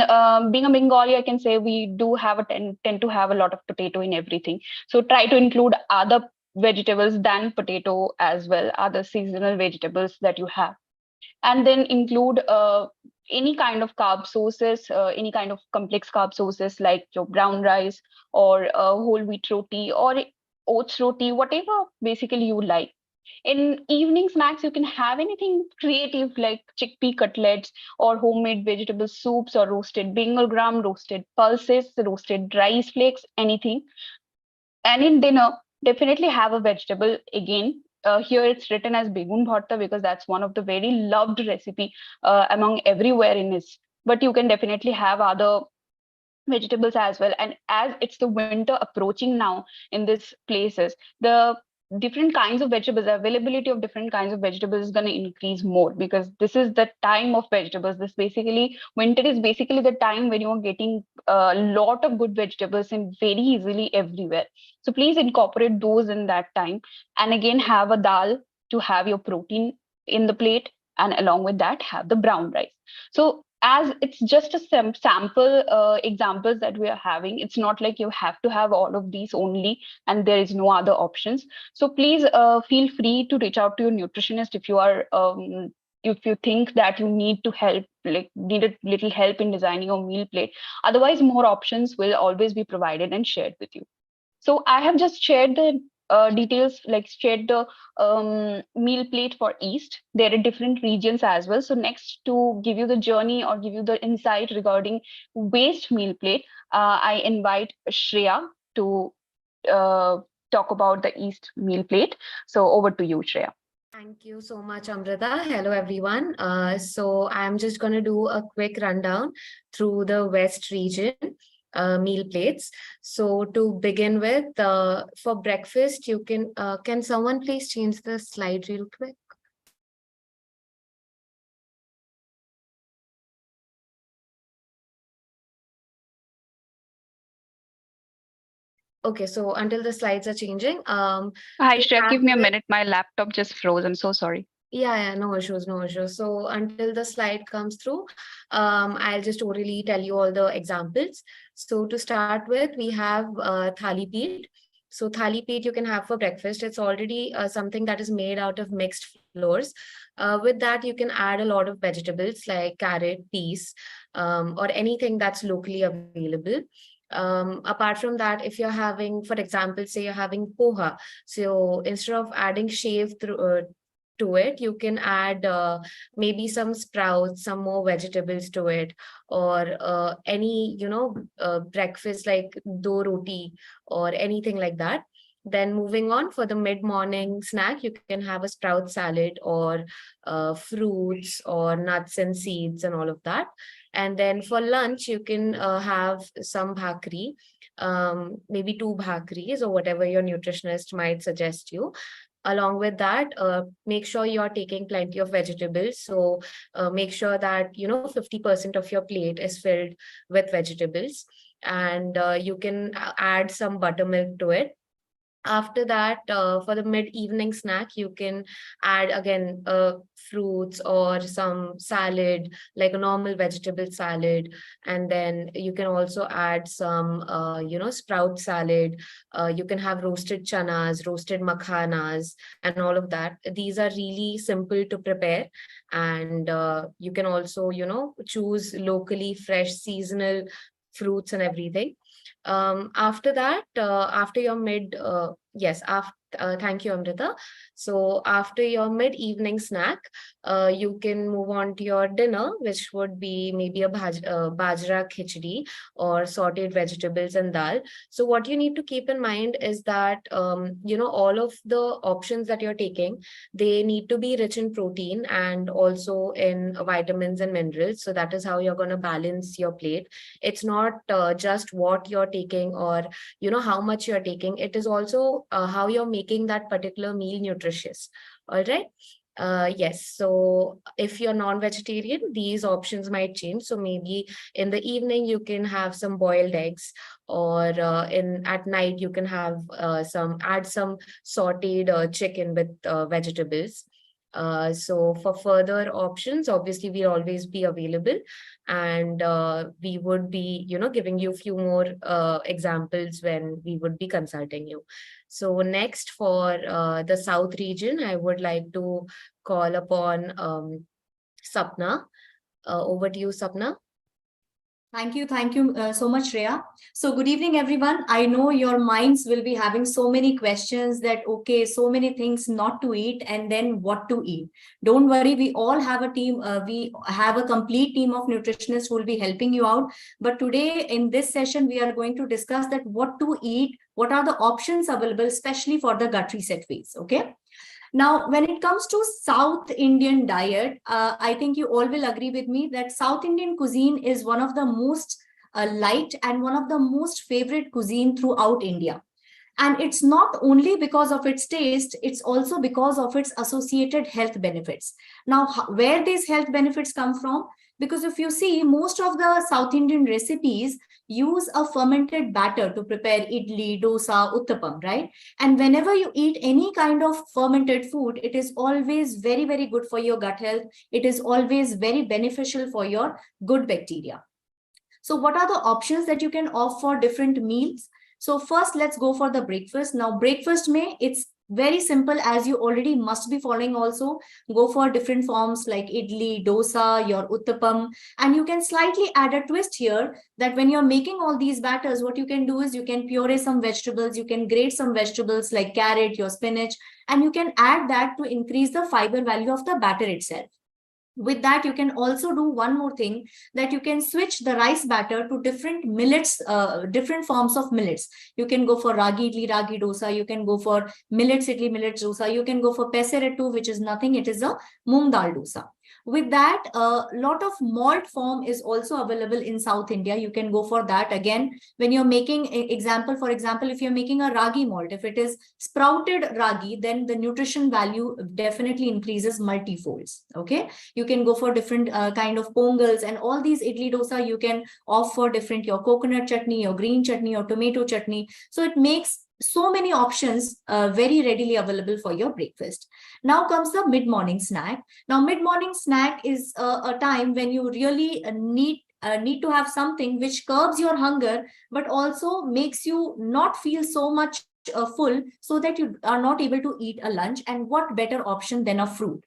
being a Bengali, I can say we do have tend to have a lot of potato in everything. So try to include other vegetables than potato as well, other seasonal vegetables that you have. And then include any kind of carb sources, any kind of complex carb sources like your brown rice or whole wheat roti or oats roti, whatever basically you like. In evening snacks, you can have anything creative like chickpea cutlets or homemade vegetable soups or roasted bengal gram, roasted pulses, roasted rice flakes, anything. And in dinner, definitely have a vegetable again. Here it's written as begun bhatta because that's one of the very loved recipe among everywhere in this. But you can definitely have other vegetables as well. And as it's the winter approaching now in these places, the different kinds of vegetables, availability of different kinds of vegetables is going to increase more because this is the time of vegetables. This basically, winter is basically the time when you are getting a lot of good vegetables in very easily everywhere. So please incorporate those in that time. And again, have a dal to have your protein in the plate. And along with that, have the brown rice. So as it's just a sample examples that we are having, it's not like you have to have all of these only and there is no other options. So please feel free to reach out to your nutritionist if you are if you think that you need to help, like need a little help in designing your meal plate. Otherwise, more options will always be provided and shared with you. So I have just shared the details, like shared the meal plate for East. There are different regions as well. So next, to give you the journey or give you the insight regarding West meal plate, I invite Shreya. to talk about the East meal plate. So over to you, Shreya. Thank you so much, Amrita. Hello, everyone. So I'm just going to do a quick rundown through the West region meal plates. So to begin with, for breakfast, you can someone please change the slide real quick? Okay, so until the slides are changing, Hi, to Shreya, start give me a with- minute. My laptop just froze. I'm so sorry. Yeah, no issues, no issues. So until the slide comes through, I'll just orally tell you all the examples. So to start with, we have thali peet. So thali peet you can have for breakfast. It's already something that is made out of mixed flours. With that, you can add a lot of vegetables like carrot, peas, or anything that's locally available. Apart from that, if you're having, for example, say you're having poha, so instead of adding shave through to it, you can add maybe some sprouts, some more vegetables to it, or any breakfast like do roti or anything like that. Then moving on, for the mid-morning snack, you can have a sprout salad or fruits or nuts and seeds and all of that. And then for lunch, you can have some bhakri, maybe 2 bhakris or whatever your nutritionist might suggest you. Along with that, make sure you're taking plenty of vegetables. So make sure that 50% of your plate is filled with vegetables, and you can add some buttermilk to it. After that, for the mid-evening snack, you can add again fruits or some salad, like a normal vegetable salad. And then you can also add some, sprout salad. You can have roasted chanas, roasted makhanas, and all of that. These are really simple to prepare. And you can also, choose locally fresh seasonal fruits and everything. After that, after your thank you, Amrita. So after your mid-evening snack, you can move on to your dinner, which would be maybe a bajra khichdi or sauteed vegetables and dal. So what you need to keep in mind is that, all of the options that you're taking, they need to be rich in protein and also in vitamins and minerals. So that is how you're going to balance your plate. It's not just what you're taking or how much you're taking. It is also how you're making that particular meal nutritious. All right. Yes, so if you're non-vegetarian, these options might change. So maybe in the evening you can have some boiled eggs, or at night you can have add some sauteed chicken with vegetables. So for further options, obviously we'll always be available, and we would be, giving you a few more examples when we would be consulting you. So next, for the South region, I would like to call upon Sapna. Over to you, Sapna. Thank you so much, Shreya. So good evening, everyone. I know your minds will be having so many questions that, okay, so many things not to eat and then what to eat. Don't worry, we all have a team. We have a complete team of nutritionists who will be helping you out. But today in this session, we are going to discuss that what to eat, what are the options available, especially for the gut reset phase, okay? Now, when it comes to South Indian diet, I think you all will agree with me that South Indian cuisine is one of the most liked and one of the most favorite cuisine throughout India. And it's not only because of its taste, it's also because of its associated health benefits. Now, where these health benefits come from? Because if you see, most of the South Indian recipes use a fermented batter to prepare idli, dosa, uttapam, right? And whenever you eat any kind of fermented food, it is always very, very good for your gut health. It is always very beneficial for your good bacteria. So what are the options that you can opt for different meals? So first, let's go for the breakfast. Now, breakfast it's very simple, as you already must be following also. Go for different forms like idli, dosa, your uttapam, and you can slightly add a twist here that when you're making all these batters, what you can do is you can puree some vegetables, you can grate some vegetables like carrot, your spinach, and you can add that to increase the fiber value of the batter itself. With that, you can also do one more thing, that you can switch the rice batter to different millets, different forms of millets. You can go for ragi idli, ragi dosa. You can go for millets idli, millets dosa. You can go for peserettu, which is nothing. It is a moong dal dosa. With that, a lot of malt form is also available in South India. You can go for that. Again, when you're making for example, if you're making a ragi malt, if it is sprouted ragi, then the nutrition value definitely increases multifolds. Okay. You can go for different kind of pongals, and all these idli dosa you can opt for different, your coconut chutney, your green chutney, your tomato chutney. So it makes so many options very readily available for your breakfast. Now comes the mid-morning snack. Now mid-morning snack is a time when you really need to have something which curbs your hunger, but also makes you not feel so much full, so that you are not able to eat a lunch. And what better option than a fruit?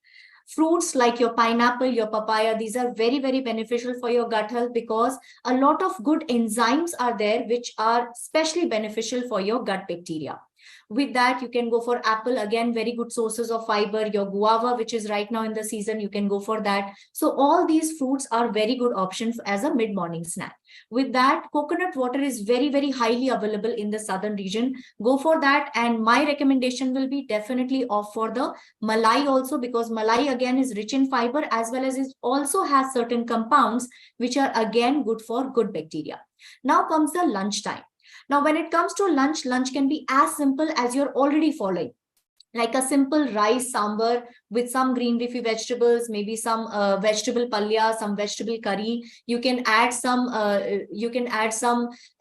Fruits like your pineapple, your papaya, these are very, very beneficial for your gut health, because a lot of good enzymes are there which are especially beneficial for your gut bacteria. With that, you can go for apple, again, very good sources of fiber. Your guava, which is right now in the season, you can go for that. So all these fruits are very good options as a mid-morning snack. With that, coconut water is very, very highly available in the southern region. Go for that. And my recommendation will be definitely opt for the malai also, because malai again is rich in fiber, as well as it also has certain compounds which are again good for good bacteria. Now comes the lunchtime. Now, when it comes to lunch, lunch can be as simple as you're already following, like a simple rice sambar with some green leafy vegetables, maybe some vegetable palya, some vegetable curry. You can add some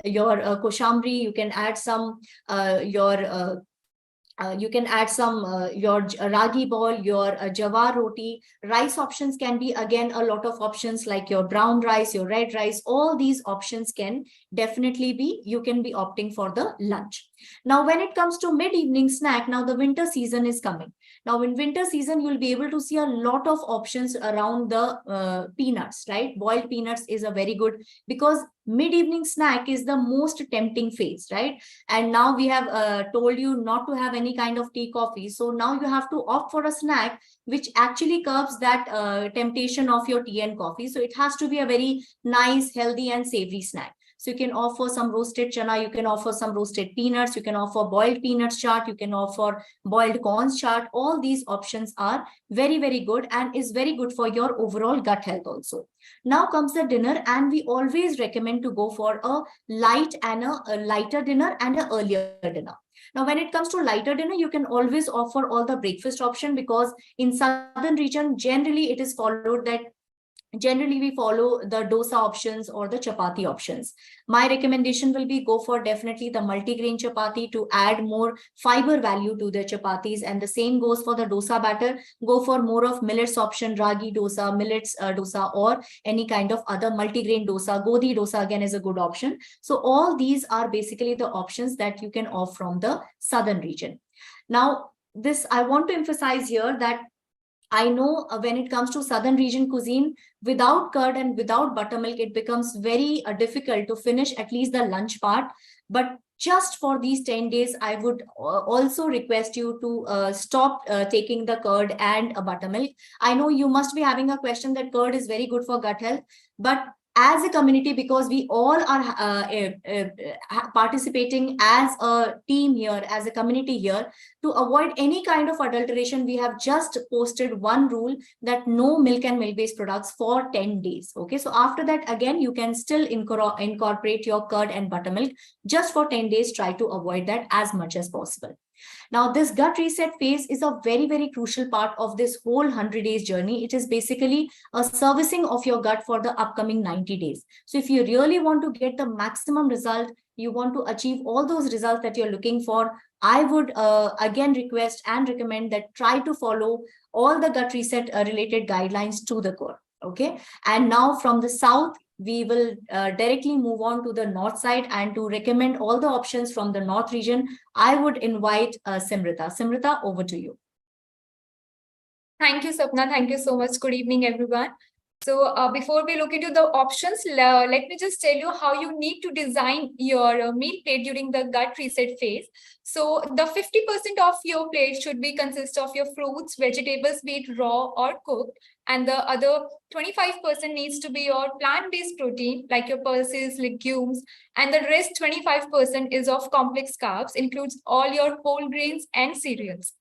your koshambri. You can add some you can add some your ragi ball, your jawar roti. Rice options can be again a lot of options, like your brown rice, your red rice. All these options can definitely be, you can be opting for the lunch. Now, when it comes to mid-evening snack, now the winter season is coming. Now, in winter season, you'll be able to see a lot of options around the peanuts, right? Boiled peanuts is a very good, because mid-evening snack is the most tempting phase, right? And now we have told you not to have any kind of tea, coffee. So now you have to opt for a snack which actually curbs that temptation of your tea and coffee. So it has to be a very nice, healthy and savory snack. So you can offer some roasted chana, you can offer some roasted peanuts, you can offer boiled peanuts chaat, you can offer boiled corns chaat. All these options are very, very good and is very good for your overall gut health also. Now comes the dinner, and we always recommend to go for a light and a lighter dinner and an earlier dinner. Now, when it comes to lighter dinner, you can always offer all the breakfast option, because in southern region, generally it is followed that generally we follow the dosa options or the chapati options. My recommendation will be go for definitely the multigrain chapati to add more fiber value to the chapatis, and the same goes for the dosa batter. Go for more of millets option, ragi dosa, millets dosa, or any kind of other multigrain dosa. Godi dosa again is a good option. So all these are basically the options that you can opt from the southern region. Now, this I want to emphasize here that I know when it comes to southern region cuisine, without curd and without buttermilk, it becomes very difficult to finish at least the lunch part. But just for these 10 days, I would also request you to stop taking the curd and buttermilk. I know you must be having a question that curd is very good for gut health, but as a community, because we all are participating as a team here, as a community here, to avoid any kind of adulteration, we have just posted one rule that no milk and milk-based products for 10 days. Okay, so after that, again, you can still incorporate your curd and buttermilk. Just for 10 days, try to avoid that as much as possible. Now, this gut reset phase is a very, very crucial part of this whole 100 days journey. It is basically a servicing of your gut for the upcoming 90 days. So if you really want to get the maximum result, you want to achieve all those results that you're looking for, I would again request and recommend that try to follow all the gut reset related guidelines to the core. Okay. And now from the south, we will directly move on to the north side, and to recommend all the options from the north region, I would invite Simrita. Simrita, over to you. Thank you, Sapna. Thank you so much. Good evening, everyone. So before we look into the options, let me just tell you how you need to design your meal plate during the gut reset phase. So the 50% of your plate should be consist of your fruits, vegetables, be it raw or cooked. And the other 25% needs to be your plant-based protein, like your pulses, legumes, and the rest 25% is of complex carbs, includes all your whole grains and cereals.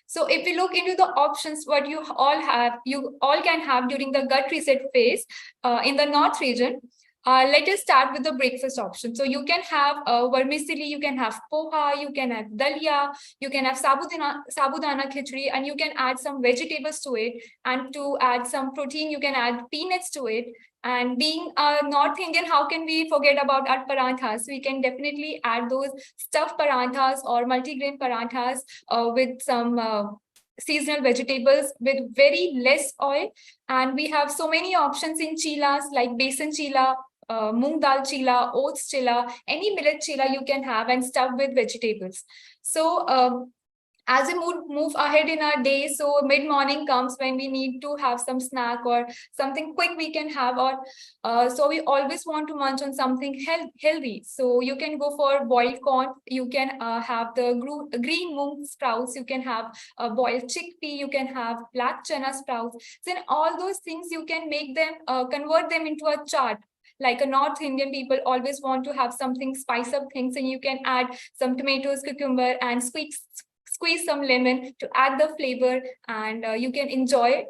So if we look into the options, what you all can have during the gut reset phase in the North region. Let us start with the breakfast option. So you can have vermicelli, you can have poha, you can have dalia, you can have sabudana khichdi, and you can add some vegetables to it. And to add some protein, you can add peanuts to it. And being a North Indian, how can we forget about our paranthas? We can definitely add those stuffed paranthas or multigrain paranthas with some seasonal vegetables with very less oil. And we have so many options in chilas like besan chila, moong dal chila, oats chila, any millet chila you can have and stuff with vegetables. So as we move ahead in our day, so mid-morning comes when we need to have some snack or something quick we can have, or so we always want to munch on something healthy. So you can go for boiled corn, you can have the green moong sprouts, you can have boiled chickpea, you can have black chana sprouts. Then all those things you can make them, convert them into a chaat. Like a North Indian people always want to have something, spice up things, and you can add some tomatoes, cucumber, and squeeze some lemon to add the flavor, and you can enjoy.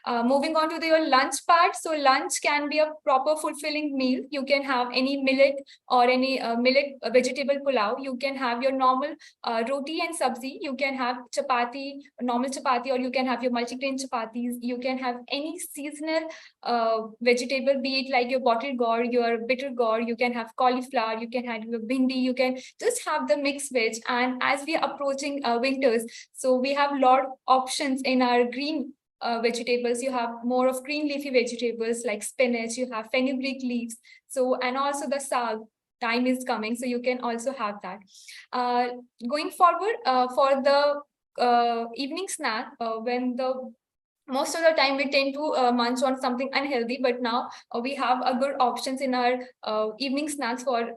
Moving on to your lunch part. So lunch can be a proper fulfilling meal. You can have any millet or any millet vegetable pulao. You can have your normal roti and sabzi. You can have chapati, normal chapati, or you can have your multigrain chapatis. You can have any seasonal vegetable, be it like your bottle gourd, your bitter gourd. You can have cauliflower, you can have your bhindi, you can just have the mixed veg. And as we are approaching winters, so we have a lot of options in our green vegetables. You have more of green leafy vegetables like spinach, you have fenugreek leaves, so, and also the sag. Time is coming, so you can also have that. Going forward, for the evening snack, when the most of the time we tend to munch on something unhealthy, but now we have a good options in our evening snacks for.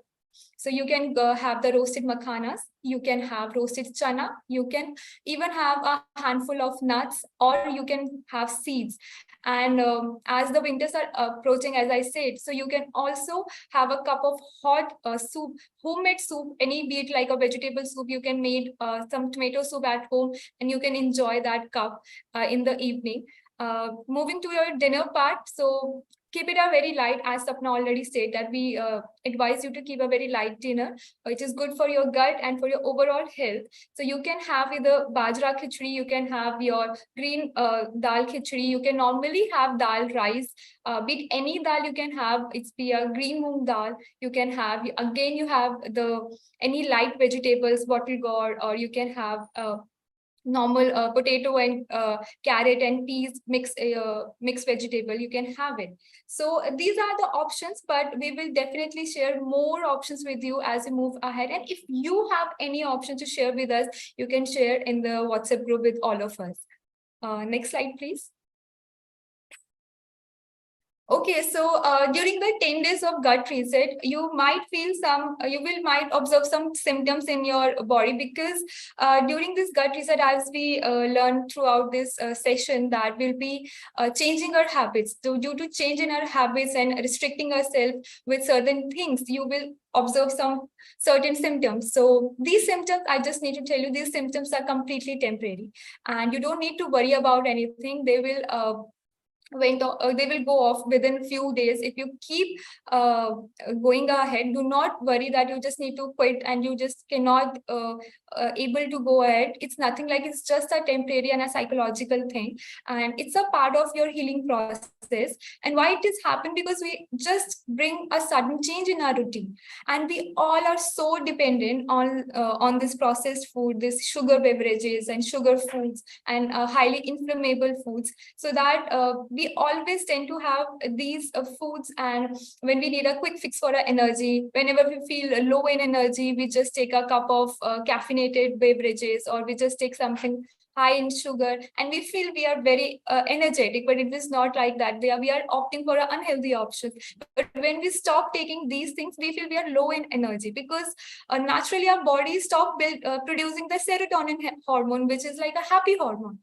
So you can have the roasted makhanas, you can have roasted chana, you can even have a handful of nuts, or you can have seeds. And as the winters are approaching, as I said, so you can also have a cup of hot soup, homemade soup, any be it like a vegetable soup, you can make some tomato soup at home, and you can enjoy that cup in the evening. Moving to your dinner part, so keep it a very light, as Sapna already said that we advise you to keep a very light dinner, which is good for your gut and for your overall health. So you can have either bajra khichdi, you can have your green dal khichdi, you can normally have dal rice, be it any dal you can have, it's be a green moong dal, you can have, again you have the any light vegetables, bottle gourd, or you can have normal potato and carrot and peas mixed vegetable, you can have it. So these are the options, but we will definitely share more options with you as we move ahead. And if you have any option to share with us, you can share in the WhatsApp group with all of us. Next slide, please. Okay, so during the 10 days of gut reset, you might feel might observe some symptoms in your body, because during this gut reset, as we learned throughout this session, that we'll be changing our habits. So due to change in our habits and restricting ourselves with certain things, you will observe some certain symptoms. So these symptoms, I just need to tell you, these symptoms are completely temporary, and you don't need to worry about anything. They will they will go off within few days. If you keep going ahead, do not worry that you just need to quit and you just cannot able to go ahead. It's nothing like, it's just a temporary and a psychological thing, and it's a part of your healing process. And why it is happened? Because we just bring a sudden change in our routine, and we all are so dependent on this processed food, this sugar beverages and sugar foods and highly inflammable foods, so that we always tend to have these foods. And when we need a quick fix for our energy, whenever we feel low in energy, we just take a cup of caffeinated beverages, or we just take something high in sugar, and we feel we are very energetic. But it is not like that. We are opting for an unhealthy option. But when we stop taking these things, we feel we are low in energy, because naturally our body stop producing the serotonin hormone, which is like a happy hormone.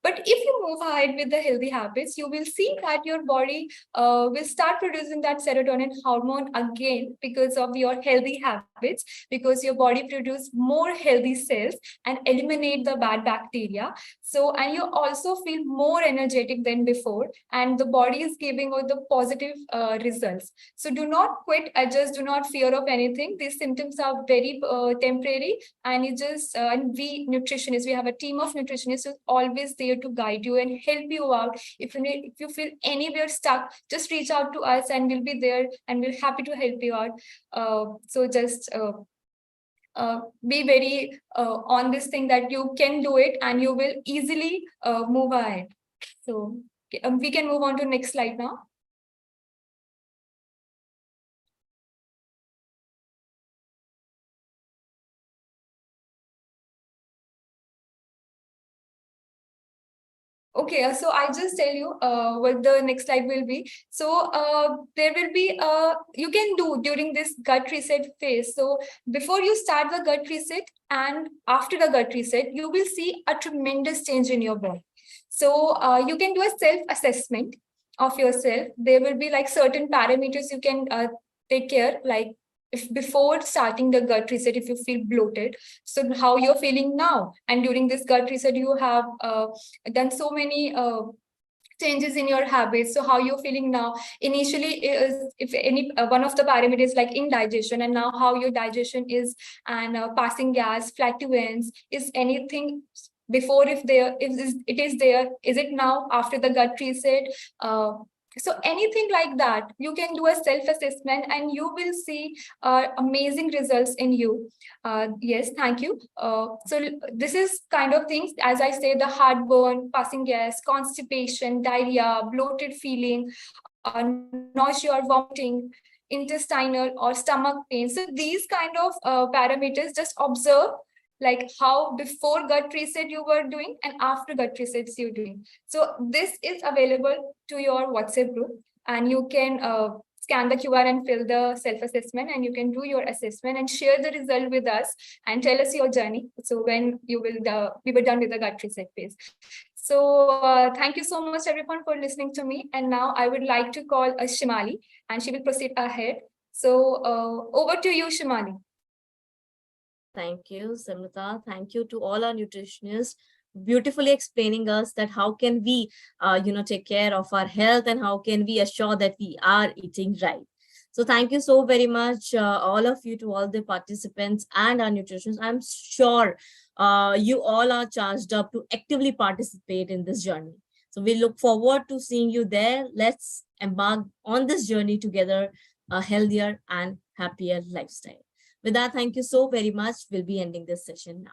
But if you move ahead with the healthy habits, you will see that your body will start producing that serotonin hormone again because of your healthy habits, because your body produces more healthy cells and eliminate the bad bacteria. So, and you also feel more energetic than before, and the body is giving you the positive results. So do not quit, adjust, do not fear of anything. These symptoms are very temporary, and you just, and we nutritionists, we have a team of nutritionists who's always there to guide you and help you out. If you feel anywhere stuck, just reach out to us and we'll be there and we're happy to help you out. So just be very on this thing that you can do it and you will easily move ahead. So we can move on to next slide now. Okay, so I just tell you what the next slide will be. So there will be, you can do during this gut reset phase. So before you start the gut reset and after the gut reset, you will see a tremendous change in your body. So you can do a self-assessment of yourself. There will be like certain parameters you can take care, like if before starting the gut reset, if you feel bloated, so how you're feeling now. And during this gut reset, you have done so many changes in your habits. So how you're feeling now. Initially, is if any one of the parameters like indigestion, and now how your digestion is, and passing gas, flatulence, is anything before, if it is there, is it now after the gut reset? So anything like that, you can do a self-assessment and you will see amazing results in you. Yes, thank you. So this is kind of things, as I say, the heartburn, passing gas, constipation, diarrhea, bloated feeling, nausea or vomiting, intestinal or stomach pain. So these kind of parameters, just observe like how before gut reset you were doing and after gut resets you're doing. So this is available to your WhatsApp group, and you can scan the QR and fill the self-assessment, and you can do your assessment and share the result with us and tell us your journey. So when you will, we were done with the gut reset phase. So thank you so much everyone for listening to me. And now I would like to call Shimali, and she will proceed ahead. So over to you, Shimali. Thank you, Samrita. Thank you to all our nutritionists beautifully explaining us that how can we, take care of our health and how can we assure that we are eating right. So thank you so very much, all of you, to all the participants and our nutritionists. I'm sure you all are charged up to actively participate in this journey. So we look forward to seeing you there. Let's embark on this journey together, a healthier and happier lifestyle. With that, thank you so very much. We'll be ending this session now.